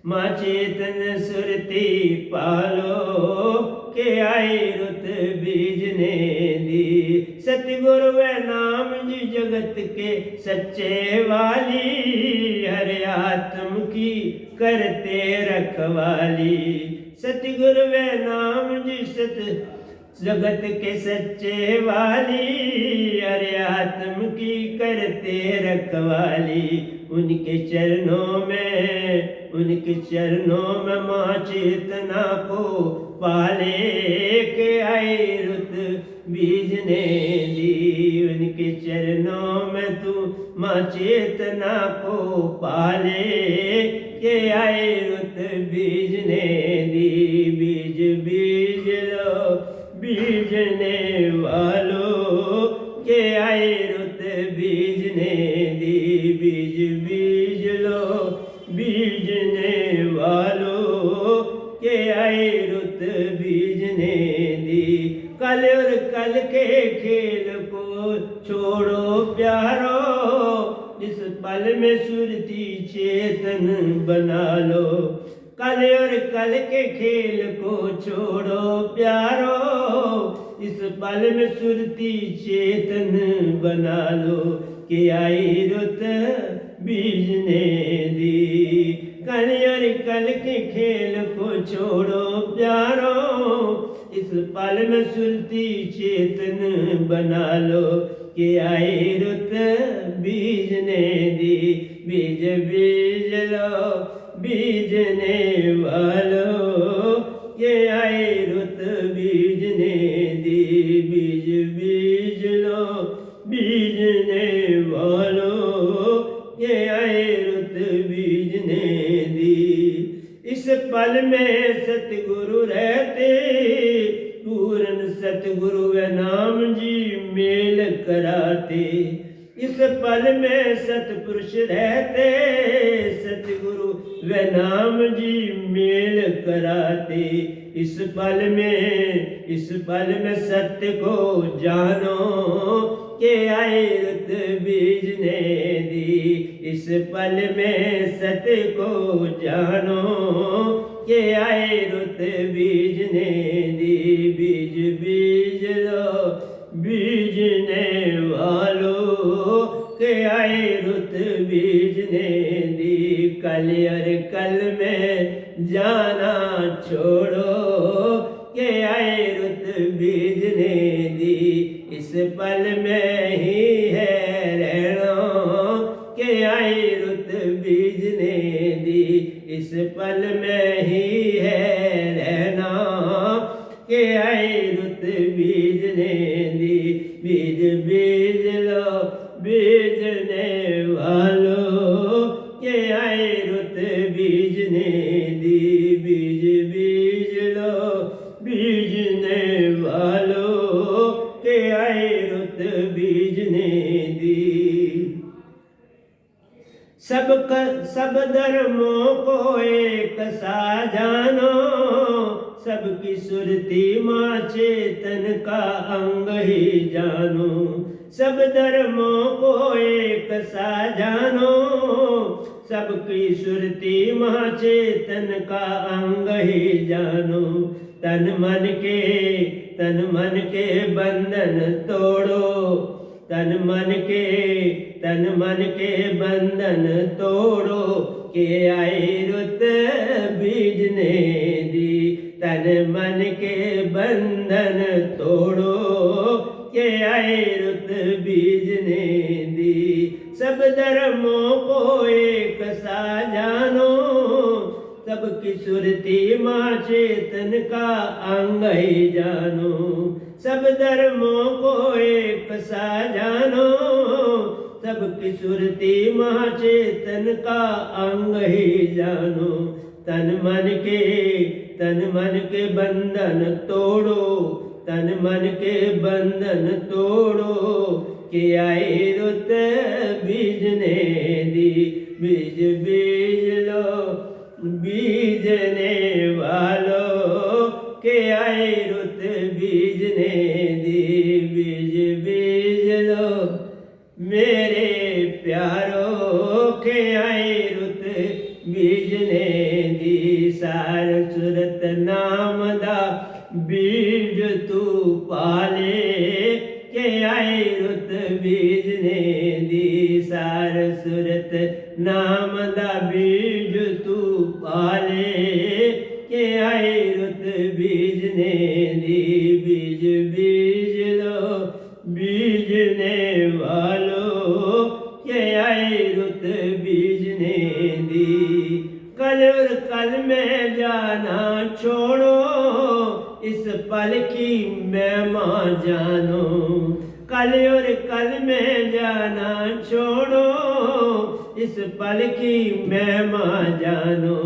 माँ चेतन सुरती पालो, के आई रुत बीजने दी। सतगुरु वे नाम जी जगत के सच्चे वाली, हर आत्म की करते रखवाली। सतगुरु वे नाम जी जगत के सच्चे वाली, हर आत्म की करते रखवाली। उनके चरणों में माँ चेतना को पाले के आई रुत बीजने दी। उनके चरणों में तू माँ चेतना को पाले के आई रुत बीजने दी। बीज बीज लो बीजने वालों के आई रुत बीजने दी। बीज बीज लो बीजने वालों के आई रुत बीजने दी। कल और कल के खेल को छोड़ो प्यारो, इस पल में सुरती चेतन बना लो। कल और कल के खेल को छोड़ो प्यारो, इस पल में सुरती चेतन बना लो कि आई रुत बीजने दी। कल और कल के खेल को छोड़ो प्यारो, इस पल में सुरती चेतन बना लो कि आई रुत बीजने दी। बीज बीज लो बीजने वालों के आई रुत बीजने दी। बीज बीज लो बीजने वालों के आई रुत बीजने दी। इस पल में सतगुरु रहते, पूर्ण सतगुरु व नाम जी मेल कराते। इस पल में सतपुरुष रहते, सतगुरु व नाम जी मेल कराते। इस पल में सत्य को जानो के आई रुत बीजने दी। इस पल में सत्य को जानो के आई रुत बीजने दी। बीज बीज लो बीजने वालों के आई रुत बीजने दी। कल और कल में जाना छोड़ो के आई रुत बीजने दी। इस पल में ही है रहना के आई रुत बीजने दी। इस पल में ही है रहना के आई रुत बीजने दी। बीज बीज लो बीजने वालों के आई रुत बीजने दी। बीज बीज लो बीजने वालों के आई रुत बीजने दी। सब धर्मों को एक सा जानो, सबकी सुरती माँ चेतन का अंग ही जानो। सब धर्मों को एक सा जानो, सबकी सुरती माँ चेतन का अंग ही जानो। तन मन के बंधन तोड़ो, तन मन के बंधन तोड़ो के आई रुत बीजने दी। तन मन के बंधन तोड़ो के आई रुत बीजने दी। सब धर्मों को एक सा जानो, सबकी सुरती माँ चेतन का अंग ही जानो। सब धर्मों को एक सा जानो, सबकी सुरती माँ चेतन का अंग ही जानो। तन मन के बंधन तोड़ो, तन मन के बंधन तोड़ो कि आई रुत बीजने दी। बीज बीज लो बीजने वालों के आई रुत बीजने दी। बीज बीज लो मेरे प्यारों के आई रुत बीजने दी। सार सुरत नाम दा बीज तू पाले के आए रुत बीजने दी सार सुरत नाम दा बीज तू पाले के आए रुत बीजने दी बीज बीज लो बीजने वालो के आए रुत बीजने दी कल और कल में जाना छोड़ो इस पल की महिमा जानो कल और कल में जाना छोड़ो इस पल की महिमा जानो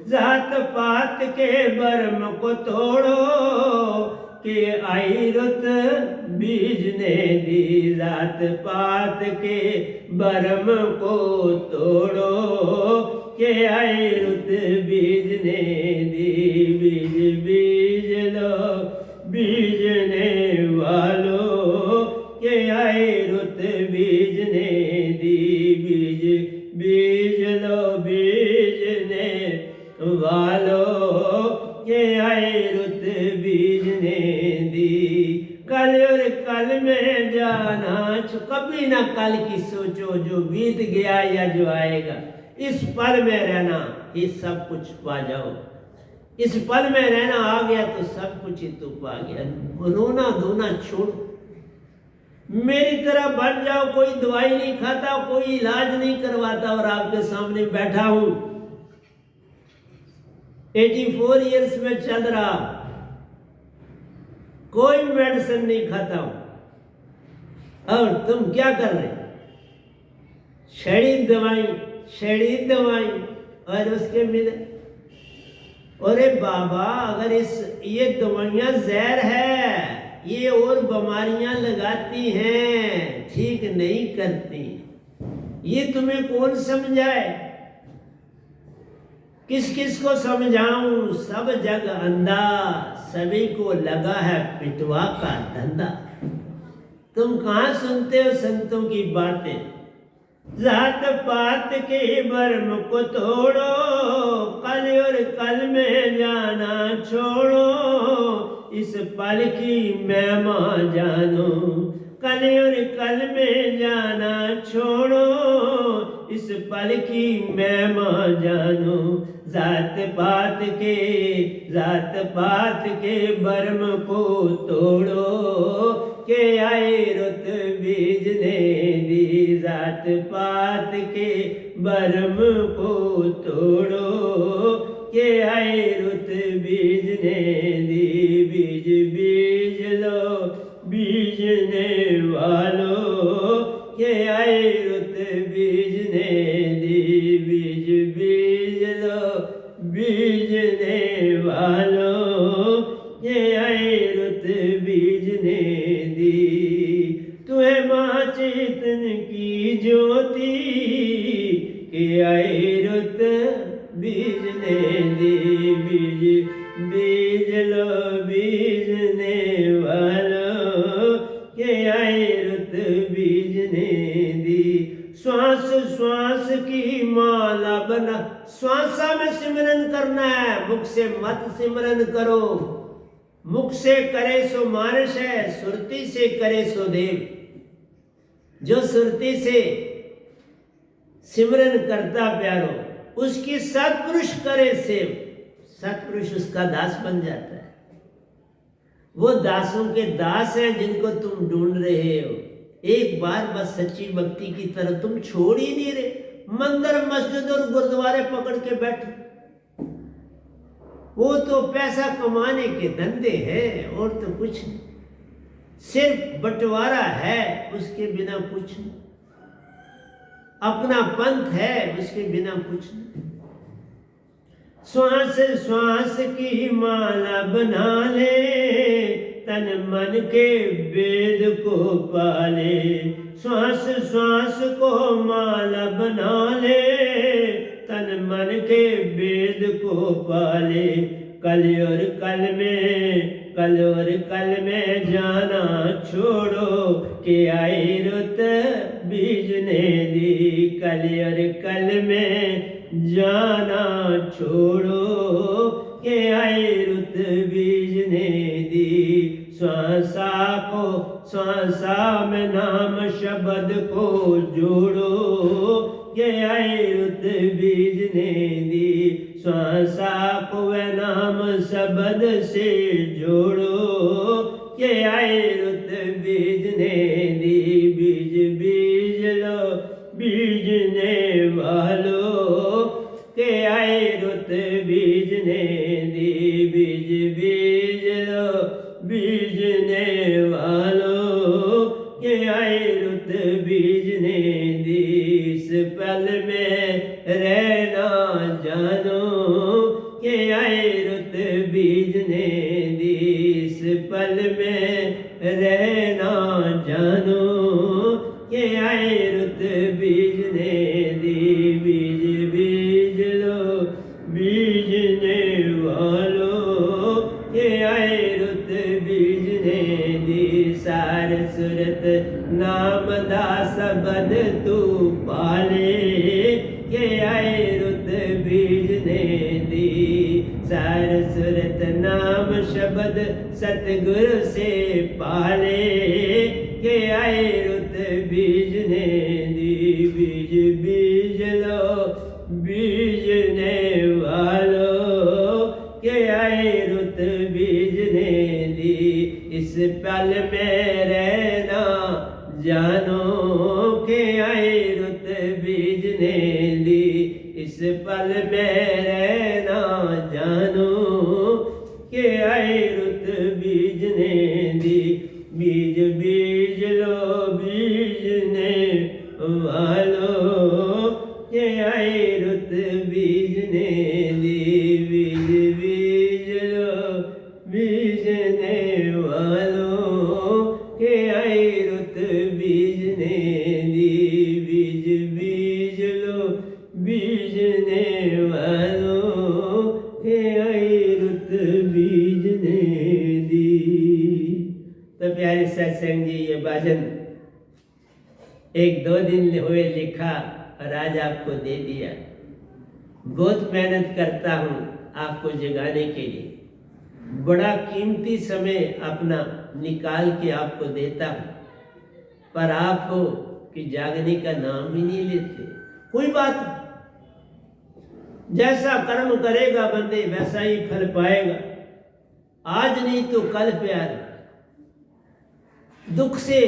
जात पात के बर्म को तोड़ो कि आई रुत बीजने दी जात पात के बर्म को तोड़ो के आई रुत बीजने दी बीज बीज लो बीजने वालों के आए रुत बीजने दी बीज बीज लो बीजने वालों के आए रुत बीजने दी कल और कल में जाना कभी ना कल की सोचो जो बीत गया या जो आएगा इस पल में रहना ये सब कुछ पा जाओ इस पल में रहना आ गया तो सब कुछ ही तू पा गया रोना धोना छोड़ मेरी तरह बन जाओ कोई दवाई नहीं खाता कोई इलाज नहीं करवाता और आपके सामने बैठा हूं 84 इयर्स में चल रहा कोई मेडिसिन नहीं खाता हूं और तुम क्या कर रहे छड़ी दवाई और उसके मिले अरे बाबा अगर ये दवाइयां जहर है ये और बीमारियां लगाती हैं ठीक नहीं करती ये तुम्हें कौन समझाए किस किस को समझाऊं सब जग अंधा सभी को लगा है पिटवा का धंधा तुम कहां सुनते हो संतों की बातें जात पात के बर्म को तोड़ो कल और कल में जाना छोड़ो इस पल की महिमा जानो कल और कल में जाना छोड़ो इस पल की महिमा जानो जात पात के बर्म को तोड़ो के आए रुत बीजने दी जात पात के बर्म को तोड़ो के आए रुत बीजने दी बीज बीज लो बीजने वालों के आए रुत बीजने दी बीज बीज लो बीजने वालों के आए रुत बीजने दी तुम्हें माँ चेतन की ज्योति के आए रुत बीजने दी बीज बीज लो बीजने वालों के आए रुत बीजने दी श्वास श्वास की माला बना श्वासा में सिमरन करना है मुख से मत सिमरन करो मुख से करे सो मानस है सुरती से करे सो देव जो सुरती से सिमरन करता प्यारो उसकी सत्पुरुष करे सेव सत्पुरुष उसका दास बन जाता है वो दासों के दास हैं जिनको तुम ढूंढ रहे हो एक बार बस सच्ची भक्ति की तरफ तुम छोड़ ही नहीं रहे मंदिर मस्जिद और गुरुद्वारे पकड़ के बैठे वो तो पैसा कमाने के धंधे हैं और तो कुछ नहीं सिर्फ बंटवारा है उसके बिना कुछ नहीं अपना पंथ है उसके बिना कुछ नहीं श्वास श्वास की माला बना ले तन मन के वेद को पाले श्वास श्वास को माला बना ले तन मन के वेद को पाले कल और कल में जाना छोड़ो कि आई रुत बीजने दी कल और कल में जाना छोड़ो कि आई रुत बीजने दी श्वासा में नाम शब्द को जोड़ो, ये आए रुत बीजने दी। श्वासा को नाम शब्द से जोड़ो, ये आए रुत बीजने दी। बीज बीज लो बीजने वालों, के आए रुत बीजने दी। बीज बीज लो बीजने वालों, के आए रुत बीजने दी। इस पल में रहना जानो, के आए रुत बीजने दी। इस पल में रहना जानो, के आए रुत बीजने दी। बीज बीज लो बीजने वालों, के आए रुत बीजने दी। सार सूरत नाम दा सबद तू पाले, के आए रुत बीजने दी। सार सूरत नाम शब्द सतगुरु से पाले, के आए रुत बीजने दी। बीज बीज लो बीजने वालों, के आए रुत बीजने दी। इस पल में रहना जानो, के आए रुत बीजने दी। इस पल में रहना जानो, के आए रुत बीजने दी। बीज बीज लो बीजने वालों, के आए रुत बीजने दी। बीज बीज लो बीजने वालों, के आए रुत बीजने दी। बीज बीज लो बीजने वालों, के आए रुत बीजने दी। तो प्यारे सत्संग जी, ये भजन 1-2 दिन हुए लिखा और आज आपको दे दिया। बहुत मेहनत करता हूँ आपको जगाने के लिए, बड़ा कीमती समय अपना निकाल के आपको देता हूँ, पर आपको कि जागने का नाम ही नहीं लेते। कोई बात नहीं, जैसा कर्म करेगा बंदे वैसा ही फल पाएगा। आज नहीं तो कल प्यार, दुख से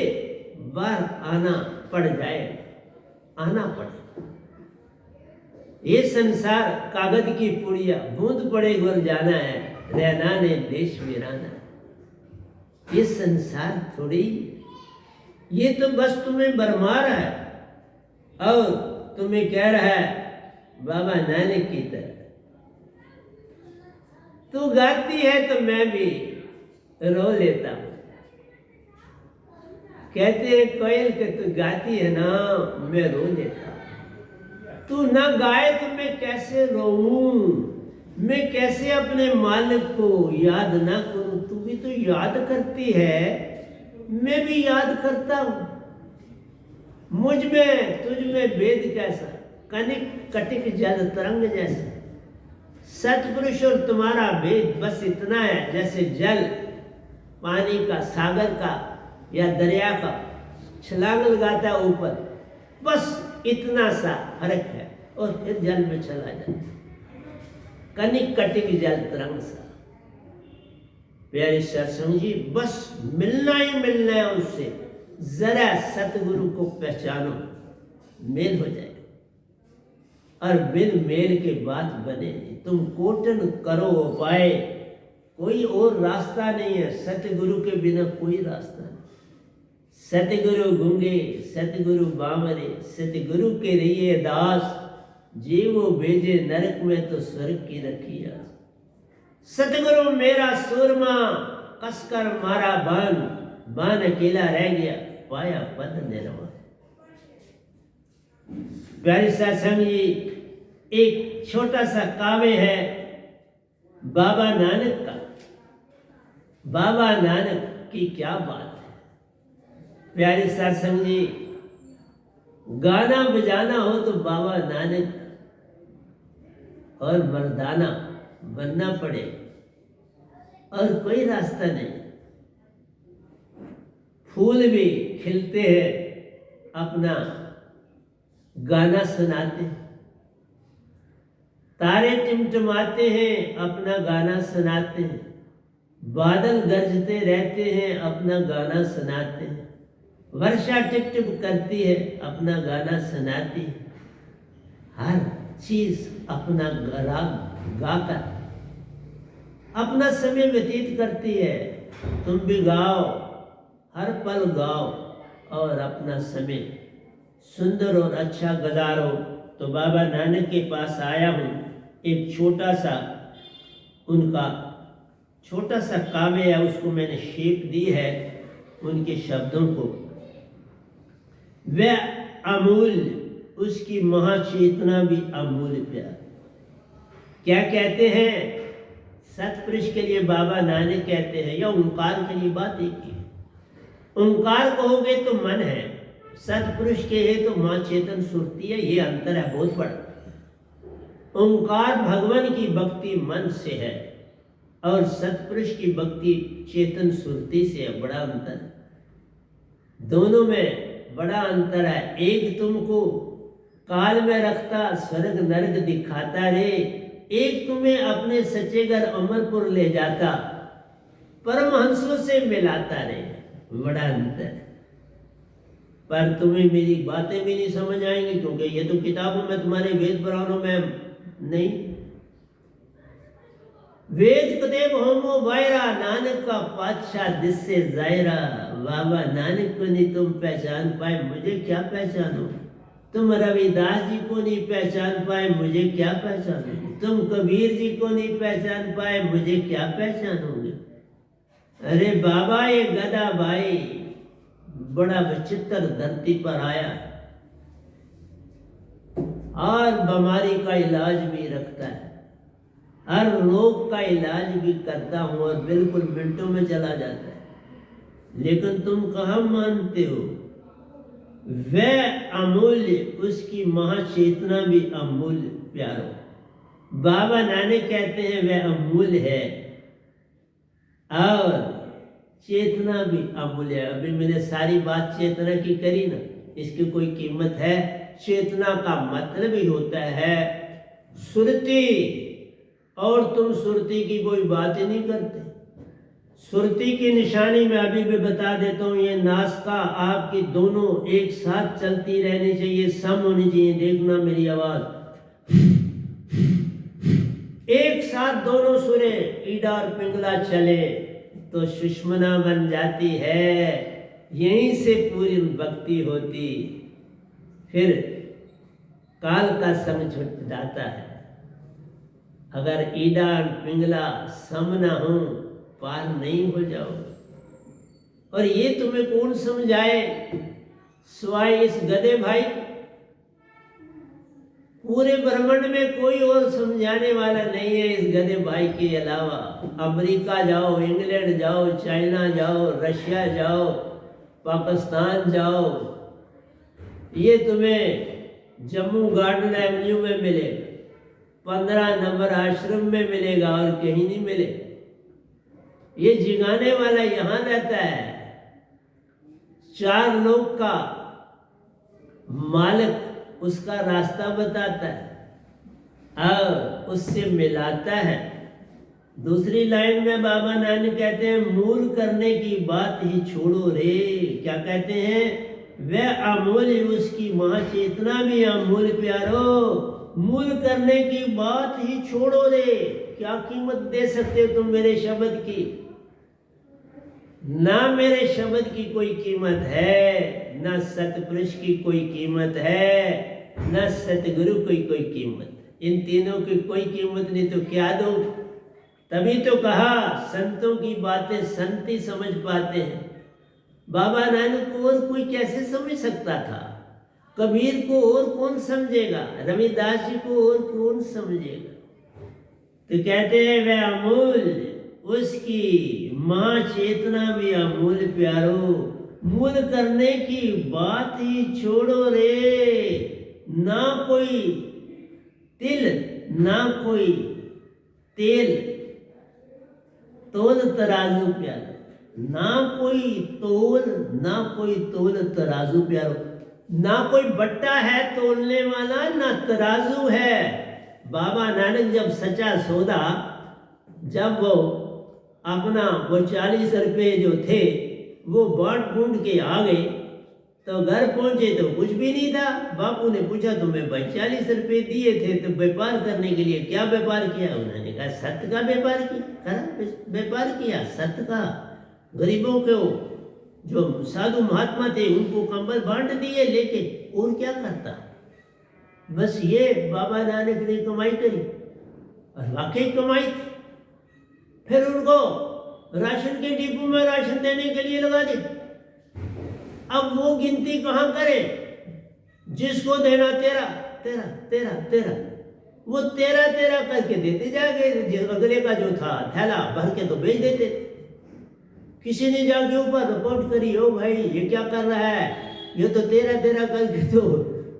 बाहर आना पड़ जाए, आना पड़े। ये संसार कागज की पुड़िया, बूंद पड़े गुर जाना है, रहना ने देश वीराना। ये संसार थोड़ी, ये तो बस तुम्हें भरमा रहा है और तुम्हें कह रहा है बाबा नानक की तरह। तू गाती है तो मैं भी रो लेता हूं। कहते हैं कोयल के तू गाती है ना, मैं रो लेता हूं। तू ना गाए तो मैं कैसे रोऊं, मैं कैसे अपने मालिक को याद ना करूं। तू भी तो याद करती है, मैं भी याद करता हूं। मुझ में तुझ में भेद कैसा, कनिक कटिक जल तरंग जैसा। सतपुरुष और तुम्हारा भेद बस इतना है, जैसे जल पानी का, सागर का या दरिया का छलांग लगाता है ऊपर, बस इतना सा फर्क है और फिर जल में चला जाता है। कनिक कटिक जल तरंग सा। प्यारे सत्संग जी, बस मिलना ही मिलना है उससे। जरा सतगुरु को पहचानो, मेल हो जाएगा। और बिन मेल के बात बने नहीं। तुम कोटन करो उपाय, कोई और रास्ता नहीं है। सतगुरु के बिना कोई रास्ता नहीं। सतगुरु गूंगे, सतगुरु बावरे, सतगुरु के रहिए दास। जीवो भेजे नरक में तो स्वर्ग की रखी आस। सतगुरु मेरा सूरमा, कसकर मारा बान, बान अकेला रह गया, पाया पद निर्वाण। प्यारे सत्संग जी, एक छोटा सा काव्य है बाबा नानक का। बाबा नानक की क्या बात है। प्यारे सत्संग जी, गाना बजाना हो तो बाबा नानक और मर्दाना बनना पड़े, और कोई रास्ता नहीं। फूल भी खिलते हैं, अपना गाना सुनाते हैं, तारे टिमटिमाते हैं, अपना गाना सुनाते हैं, बादल गरजते रहते हैं, अपना गाना सुनाते हैं, वर्षा टिप टिप करती है, अपना गाना सुनाती है। हर चीज अपना राग गाकर अपना समय व्यतीत करती है। तुम भी गाओ, हर पल गाओ और अपना समय सुंदर और अच्छा गुजारो। तो बाबा नानक के पास आया हूँ, एक छोटा सा उनका छोटा सा काव्य है, उसको मैंने शेप दी है उनके शब्दों को। वह अमूल्य, उसकी महाचेतना भी अमूल्य प्यार। क्या कहते हैं सतपुरुष के लिए? बाबा नानक कहते हैं, या ओंकार के लिए बात एक ही। ओंकार कहोगे तो मन है, सतपुरुष के है तो मां चेतन सुरती है। ये अंतर है बहुत बड़ा। ओंकार भगवान की भक्ति मन से है और सतपुरुष की भक्ति चेतन सुरती से है। बड़ा अंतर, दोनों में बड़ा अंतर है। एक तुमको काल में रखता, स्वर्ग नरक दिखाता रे, एक तुम्हें अपने सच्चे घर अमरपुर ले जाता, परमहंसों से मिलाता रे। बड़ा अंतर है। पर तुम्हें मेरी बातें भी नहीं समझ आएंगी, क्योंकि ये तो किताबों में, तुम्हारे वेद पुराणों में नहीं। वेद कदेब होमो वायरा, नानक का पातशाह दिससे जायरा। बाबा नानक को नहीं तुम पहचान पाए, मुझे क्या पहचानो? तुम रविदास जी को नहीं पहचान पाए, मुझे क्या पहचानो? तुम कबीर जी को नहीं पहचान पाए, मुझे क्या पहचानोगे? अरे बाबा ये गधा भाई बड़ा विचित्र धरती पर आया और बीमारी का इलाज भी रखता है, हर रोग का इलाज भी करता हूं और बिल्कुल मिनटों में चला जाता है। लेकिन तुम कहाँ मानते हो? वह अमूल्य, उसकी महाचेतना भी अमूल्य प्यारो। बाबा नानक कहते हैं वह अमूल्य है और चेतना भी अमूल्य है। अभी मैंने सारी बात चेतना की करी ना, इसकी कोई कीमत है? चेतना का मतलब ही होता है सुरती, और तुम सुरती की कोई बात ही नहीं करते। सुरती की निशानी मैं अभी भी बता देता हूँ, ये नासिका आपकी दोनों एक साथ चलती रहनी चाहिए, सम होनी चाहिए। देखना मेरी आवाज एक साथ दोनों सुरे, ईडा और पिंगला चले तो सुषमना बन जाती है। यहीं से पूरी भक्ति होती, फिर काल का संग छूट जाता है। अगर ईडा और पिंगला सम ना हो, पार नहीं हो जाओ। और ये तुम्हें कौन समझाए स्वाय इस गधे भाई? पूरे ब्रह्मांड में कोई और समझाने वाला नहीं है इस गधे भाई के अलावा। अमेरिका जाओ, इंग्लैंड जाओ, चाइना जाओ, रशिया जाओ, पाकिस्तान जाओ, ये तुम्हें जम्मू गार्डन एवेन्यू में मिलेगा, 15 नंबर आश्रम में मिलेगा और कहीं नहीं मिलेगा। ये जिगाने वाला यहां रहता है, 4 लोग का मालिक उसका रास्ता बताता है और उससे मिलाता है। दूसरी लाइन में बाबा नानक कहते हैं मूल करने की बात ही छोड़ो रे। क्या कहते हैं? वह अमूल्य, उसकी महाचेतना भी अमूल्य प्यारो। मूल करने की बात ही छोड़ो रे। क्या कीमत दे सकते हो तुम मेरे शब्द की? ना मेरे शब्द की कोई कीमत है, ना सतपुरुष की कोई कीमत है, ना सतगुरु की कोई कीमत। इन तीनों की कोई कीमत नहीं तो क्या दो? तभी तो कहा संतों की बातें संत ही समझ पाते हैं। बाबा नानक को और कोई कैसे समझ सकता था? कबीर को और कौन समझेगा? रविदास जी को और कौन समझेगा? तो कहते हैं वह अमूल्य, उसकी महाचेतना भी अमूल्य प्यारो। मूल करने की बात ही छोड़ो रे। ना कोई तिल ना कोई तेल, तोल तराजू प्यारो। ना कोई तोल, ना कोई तोल तराजू प्यारो, ना कोई बट्टा है तोलने वाला, ना तराजू है। बाबा नानक जब सच्चा सौदा, जब वो अपना वो 40 रुपये जो थे वो बांट बूंट के आ गए, तो घर पहुंचे तो कुछ भी नहीं था। बापू ने पूछा तुम्हें भाई 40 रुपये दिए थे तो व्यापार करने के लिए क्या व्यापार किया? उन्होंने कहा सत्य का व्यापार किया। व्यापार किया सत्य का। गरीबों को, जो साधु महात्मा थे, उनको कंबल बांट दिए लेके, और क्या करता? बस ये बाबा नानक ने कमाई करी, और वाकई कमाई थी। फिर उनको राशन के डिपो में राशन देने के लिए लगा दी। अब वो गिनती कहाँ करे? जिसको देना तेरा तेरा तेरा तेरा, वो तेरा तेरा करके देते जाएंगे। अगले का जो था थैला भर के तो बेच देते। किसी ने जाके ऊपर रिपोर्ट करी, ओ भाई ये क्या कर रहा है, ये तो तेरा तेरा करके तो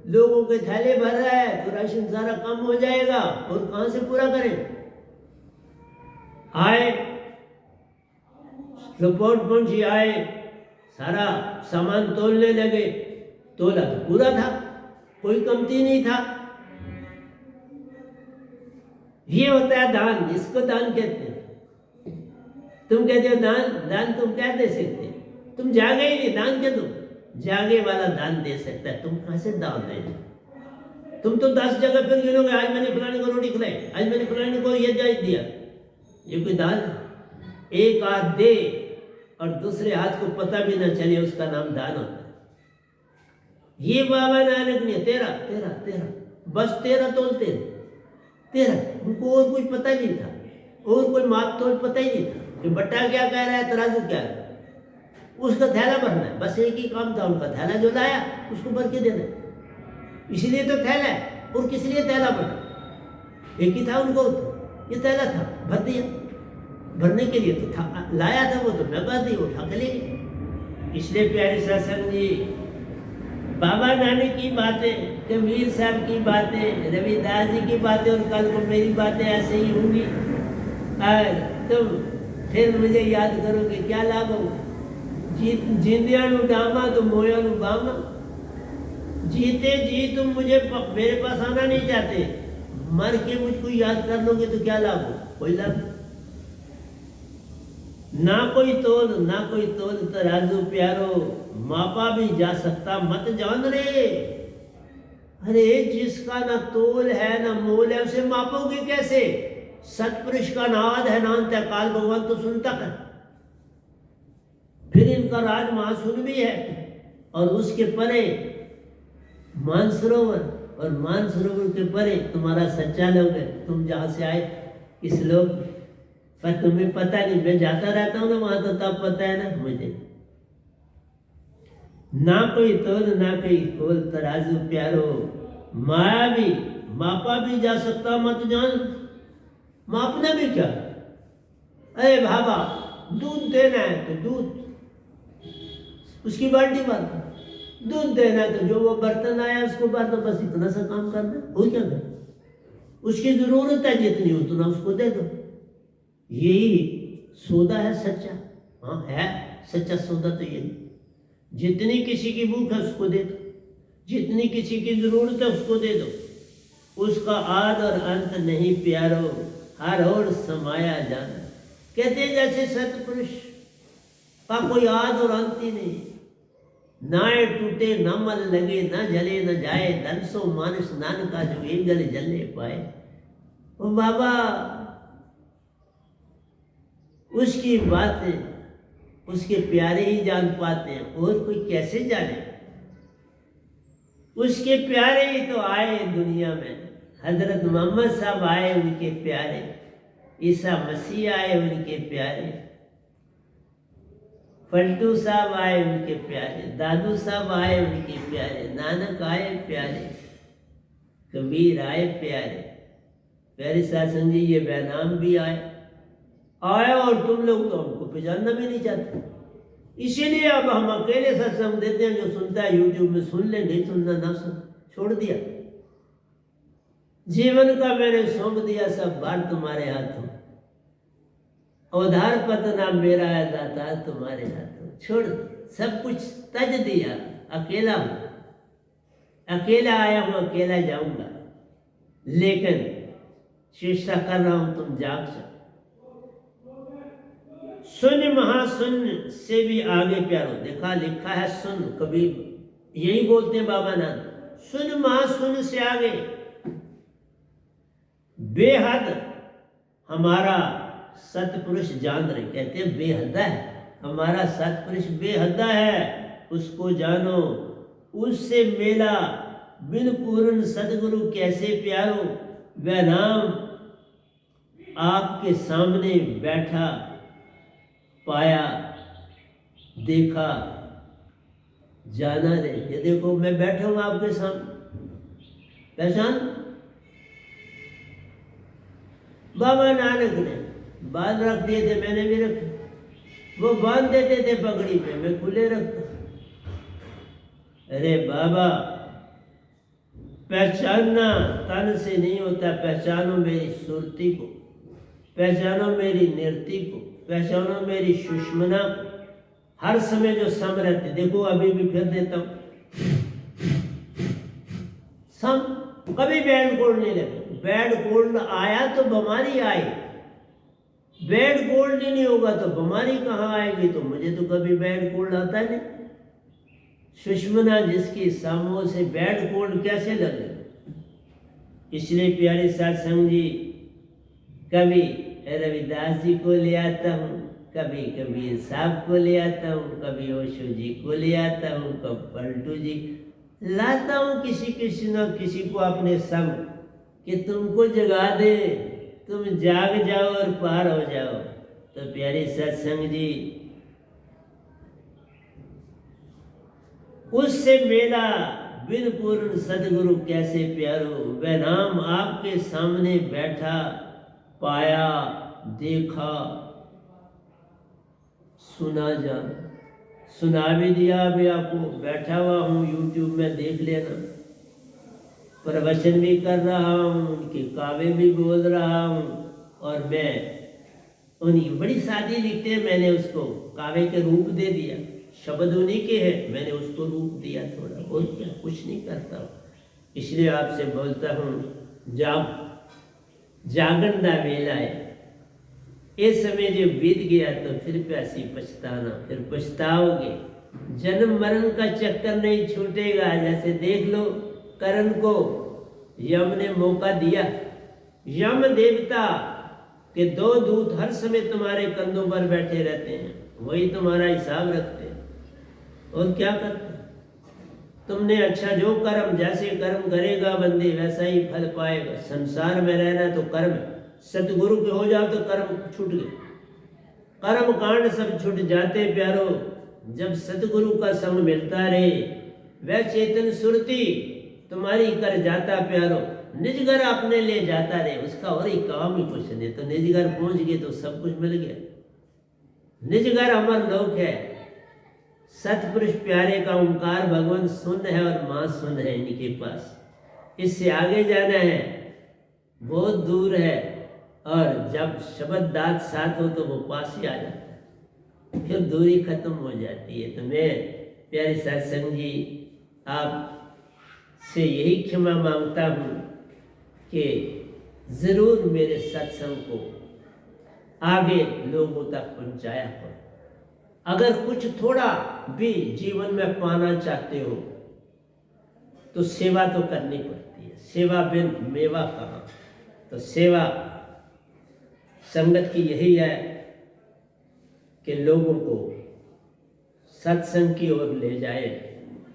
लोगों के थैले भर रहा है, तो राशन सारा कम हो जाएगा, और कहां से पूरा करें? आए रिपोर्ट पहुंची, आए सारा सामान तोलने लगे। तोला तो पूरा था, कोई कमती नहीं था। ये होता है दान, इसको दान कहते हैं। तुम कहते हो दान, दान तुम क्या दे सकते? तुम जागे ही नहीं, दान क्या दो? जागे वाला दान दे सकता है, तुम कहां से दान दे? तुम तो 10 जगह फिर गिनोगे, आज मैंने फलाने को रोटी खिलाई, आज मैंने फलाने को ये जायज दिया। ये कोई दान? एक हाथ दे और दूसरे हाथ को पता भी ना चले, उसका नाम दान होता है। ये बाबा नानक ने तेरा तेरा तेरा, बस तेरा तोलते तेरा। उनको और कोई पता नहीं था, और कोई माप तोल पता ही नहीं था कि बट्टा क्या कह रहा है, तराजू क्या है। उसका थैला भरना है, बस एक ही काम था उनका। थैला जो लाया उसको भर के देना, इसलिए तो थैला है। और किस लिए थैला भरा? एक ही था उनको, ये थैला था, भर दिया। भरने के लिए तो था, लाया था वो, तो मैं भर दी, उठा के ले गया। इसलिए प्यारे सत्संग जी, बाबा नानक की बातें, कबीर साहब की बातें, रविदास जी की बातें, और कल को मेरी बातें ऐसे ही होंगी। और तुम फिर मुझे याद करोगे, क्या लाभ हो? जिंदिया नु डामा तो मोया नु बामा। जीते जी तुम मुझे मेरे पास आना नहीं चाहते, मर के मुझको याद कर लोगे तो क्या लाभ हो? कोई लाभ। ना कोई तोल, ना कोई तोल तराजू प्यारो, मापा भी जा सकता मत जान रे। अरे जिसका ना तोल है ना मोल है, उसे मापोगे कैसे? सतपुरुष का नाद है नाम काल भगवान तो सुनता है। फिर इनका राज महासुन भी है, और उसके परे मानसरोवर, और मानसरोवर के परे तुम्हारा सच्चा लोग है। तुम जहां से आए इस लोग, पर तुम्हें पता नहीं, मैं जाता रहता हूँ ना वहां, तो तब पता है ना मुझे। ना कोई तोल ना कोई कोल तराजू प्यारो, माया भी मापा भी जा सकता मत जान। मापना भी क्या? अरे बाबा दूध देना है तो दूध, उसकी बाल्टी भर दो। दूध देना है तो जो वो बर्तन आया उसको भर दो, बस इतना सा काम करना। हो क्या कर? उसकी जरूरत है जितनी, उतना उसको दे दो। यही सौदा है सच्चा। हाँ है सच्चा सौदा तो यही। जितनी किसी की भूख है उसको दे दो, जितनी किसी की जरूरत है उसको दे दो। उसका आद और अंत नहीं प्यारो, हर ओर समाया जाना। कहते हैं जैसे सतपुरुष का कोई आद और अंत ही नहीं, नाए टूटे न मल लगे, न जले न जाए, धन सो मानस नानका जो एक गल जलने पाए। वो बाबा उसकी बातें उसके प्यारे ही जान पाते हैं, और कोई कैसे जाने? उसके प्यारे ही तो आए दुनिया में। हजरत मोहम्मद साहब आए उनके प्यारे, ईसा मसीह आए उनके प्यारे, फल्टू साहब आए उनके प्यारे, दादू साहब आए उनके प्यारे, नानक आए प्यारे, कबीर आए प्यारे। प्यारे सत्संग जी ये बैनाम भी आए, और तुम लोग तो हमको पहचानना भी नहीं चाहते। इसीलिए अब हम अकेले सत्संग देते हैं, जो सुनता है यूट्यूब में सुन ले, नहीं सुनना ना सुन, छोड़ दिया। जीवन का मैंने सौंप दिया, सब बार तुम्हारे हाथों। उधार पतना मेरा है दाता तुम्हारे हाथों, छोड़ सब कुछ तज दिया, अकेला हूं, अकेला आया हूं, अकेला जाऊंगा, लेकिन चेष्टा कर रहा हूं तुम जाग सको। शून्य महाशून्य से भी आगे प्यारो, देखा लिखा है सुन, कबीर यही बोलते हैं बाबा नानक, शून्य महाशून्य से आगे बेहद हमारा सतपुरुष जान रहे, कहते हैं बेहदा है हमारा सतपुरुष, बेहदा है उसको जानो, उससे मेला बिन पूर्ण सदगुरु कैसे प्यारो, वह नाम आपके सामने बैठा पाया देखा जाना रे। ये देखो मैं बैठा हूं आपके सामने, पहचान। बाबा नानक ने बाल रख दिए थे, मैंने भी रखे, वो बांध देते थे पगड़ी पे, मैं खुले रखता। अरे बाबा, पहचानना तन से नहीं होता, पहचानो मेरी सुरती को, पहचानो मेरी नृत्य को, पहचानो मेरी सुषमना को। हर समय जो सम रहते, देखो अभी भी फिर देता हूं सम, कभी बैड कोल्ड नहीं लगे। बैड कोल्ड आया तो बीमारी आई, बैड कोल्ड ही नहीं होगा तो बीमारी कहाँ आएगी। तो मुझे तो कभी बैड कोल्ड आता नहीं, सुषमना जिसकी सामो से बैड कोल्ड कैसे लगे। इसलिए प्यारे सत्संग जी, कभी रविदास जी को ले आता हूँ, कभी कबीर साहब को ले आता हूँ, कभी ओशो जी को ले आता हूँ, कभी पलटू जी लाता हूँ, किसी न किसी को अपने संग, कि तुमको जगा दे, तुम जाग जाओ और पार हो जाओ। तो प्यारे सत्संग जी, उससे मेला बिन पूर्ण सदगुरु कैसे प्यारो, वह नाम आपके सामने बैठा पाया देखा सुना जान। सुना भी दिया, अभी आपको बैठा हुआ हूँ यूट्यूब में देख लेना, प्रवचन भी कर रहा हूँ, उनके काव्य भी बोल रहा हूँ, और मैं उन्हीं बड़ी सादी लिखते हैं, मैंने उसको काव्य के रूप दे दिया, शब्द उन्हीं के हैं, मैंने उसको रूप दिया थोड़ा, और क्या कुछ नहीं करता हूँ। इसलिए आपसे बोलता हूँ, जागन दा वेला है, ये समय जो बीत गया तो फिर प्यासी पछताना, फिर पछताओगे, जन्म मरण का चक्कर नहीं छूटेगा। जैसे देख लो करण को यम ने मौका दिया, यम देवता के 2 दूत हर समय तुम्हारे कंधों पर बैठे रहते हैं, वही तुम्हारा हिसाब रखते हैं, और क्या करते। तुमने अच्छा जो कर्म, जैसे कर्म करेगा बंदे वैसा ही फल पाएगा। संसार में रहना तो कर्म, सतगुरु के हो जाओ तो कर्म छूट गए, कर्म कांड सब छूट जाते प्यारो। जब सतगुरु का संग मिलता रहे, वह चेतन सुरती तुम्हारी कर जाता प्यारो, निज घर अपने ले जाता रहे, उसका और ही काम ही कुछ नहीं। तो निज घर पहुंच गए तो सब कुछ मिल गया। निज घर अमर लोक है, सतपुरुष प्यारे का ओंकार भगवान सुन है और मां सुन है इनके पास। इससे आगे जाना है, बहुत दूर है, और जब शब्द दात साथ हो तो वो पास ही आ जाता है, फिर दूरी खत्म हो जाती है। तो मैं प्यारे सत्संग जी आप से यही क्षमा मांगता हूँ कि ज़रूर मेरे सत्संग को आगे लोगों तक पहुँचाया करो। अगर कुछ थोड़ा भी जीवन में पाना चाहते हो तो सेवा तो करनी पड़ती है, सेवा बिन मेवा कहाँ। तो सेवा संगत की यही है कि लोगों को सत्संग की ओर ले जाए,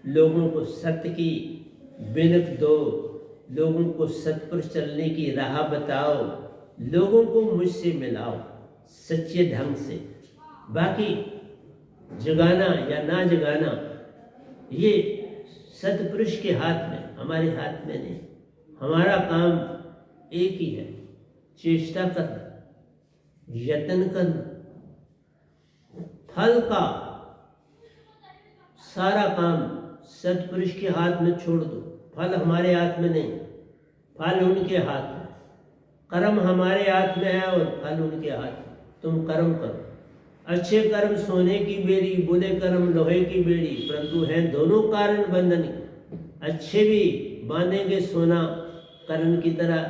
लोगों को सत्य की बिनक दो, लोगों को सत्य पर चलने की राह बताओ, लोगों को मुझसे मिलाओ सच्चे ढंग से। बाकी जगाना या ना जगाना ये सतपुरुष के हाथ में, हमारे हाथ में नहीं। हमारा काम एक ही है, चेष्टा करना, यत्न करना। फल का सारा काम सतपुरुष के हाथ में छोड़ दो, फल हमारे हाथ में नहीं, फल उनके हाथ में। कर्म हमारे हाथ में है और फल उनके हाथ में। तुम कर्म करो। अच्छे कर्म सोने की बेड़ी, बुरे कर्म लोहे की बेड़ी, परंतु हैं दोनों कारण बंधन। अच्छे भी बांधेंगे सोना कर्ण की तरह,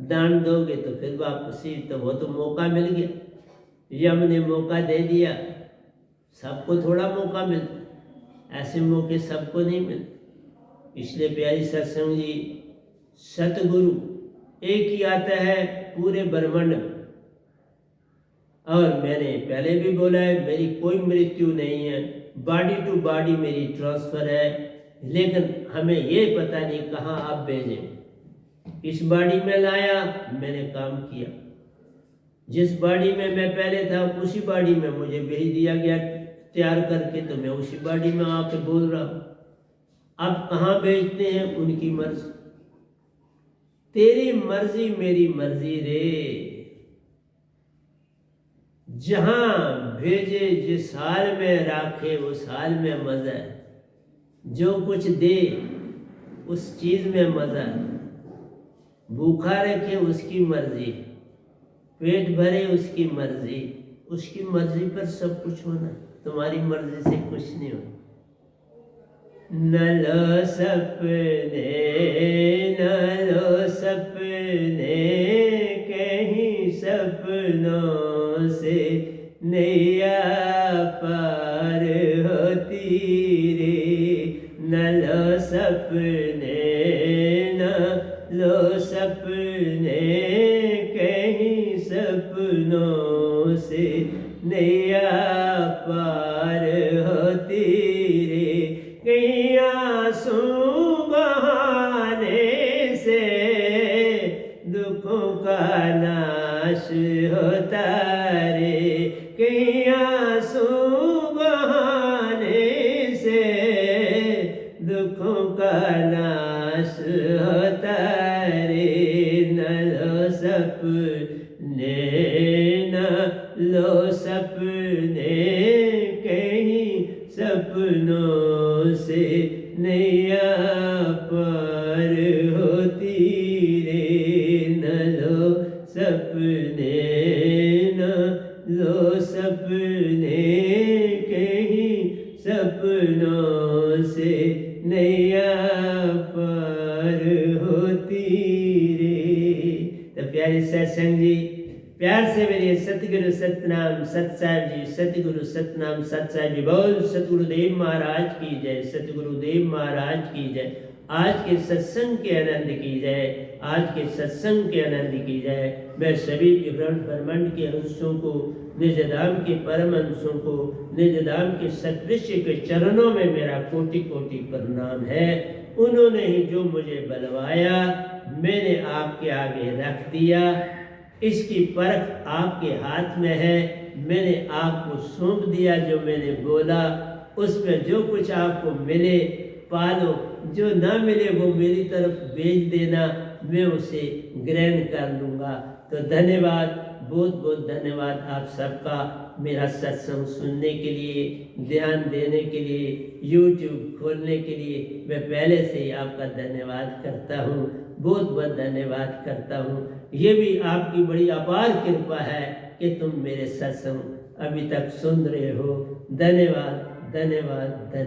दान दोगे तो फिर वापसी, तो वो तो मौका मिल गया, यम ने मौका दे दिया। सबको थोड़ा मौका मिलता, ऐसे मौके सबको नहीं मिलते। इसलिए प्यारी सत्संग जी, सतगुरु एक ही आता है पूरे ब्रह्मांड में। और मैंने पहले भी बोला है, मेरी कोई मृत्यु नहीं है, बॉडी टू बॉडी मेरी ट्रांसफर है, लेकिन हमें ये पता नहीं कहाँ आप भेजें। इस बॉडी में लाया, मैंने काम किया, जिस बॉडी में मैं पहले था उसी बॉडी में मुझे भेज दिया गया तैयार करके, तो मैं उसी बॉडी में आके बोल रहा हूँ। अब कहाँ भेजते हैं उनकी मर्जी, तेरी मर्जी मेरी मर्जी रे। जहां भेजे जिस हाल में राखे उस हाल में मजा है, जो कुछ दे उस चीज में मजा है। भूखा रखे उसकी मर्जी, पेट भरे उसकी मर्जी, उसकी मर्जी पर सब कुछ होना, तुम्हारी मर्जी से कुछ नहीं होना। न लो सपने, न लो सपने, कहीं सपनों से नैया पार होती रे। न लो सपने, न लो सपने, कहीं सपनों से नैया पार होती रे। कहीं आंसू बहाने से दुखों का नाश होता रे। कहीं आंसू बहाने से दुखों का नाश होता रे। न लो सपने, न लो सपने, कहीं सपनों से नैया पार होती रे। न लो सपने, न लो सपने, कहीं सपनों से नैया पार होती रे। तो प्यारे सत्संग जी, प्यार से मेरे सतगुरु सतनाम सत साहिब जी, सतगुरु सतनाम सत साहिब जी बोल। सतगुरुदेव महाराज की जय, सतगुरुदेव महाराज की जय। आज के सत्संग के आनंद की जय, आज के सत्संग के आनंद की जय। मैं सभी ब्रह्मांड के अंशों को, निज धाम के परम अंशों को, निज धाम के सदृश्य के चरणों में मेरा कोटि कोटि प्रणाम है। उन्होंने ही जो मुझे बलवाया, मैंने आपके आगे रख दिया। इसकी परख आपके हाथ में है। मैंने आपको सौंप दिया, जो मैंने बोला उसमें जो कुछ आपको मिले पालो, जो ना मिले वो मेरी तरफ भेज देना, मैं उसे ग्रहण कर लूँगा। तो धन्यवाद, बहुत बहुत धन्यवाद आप सबका, मेरा सत्संग सुनने के लिए, ध्यान देने के लिए, YouTube खोलने के लिए मैं पहले से ही आपका धन्यवाद करता हूँ, बहुत बहुत धन्यवाद करता हूँ। ये भी आपकी बड़ी अपार कृपा है कि तुम मेरे सत्संग अभी तक सुन रहे हो। धन्यवाद, धन्यवाद, धन्यवाद।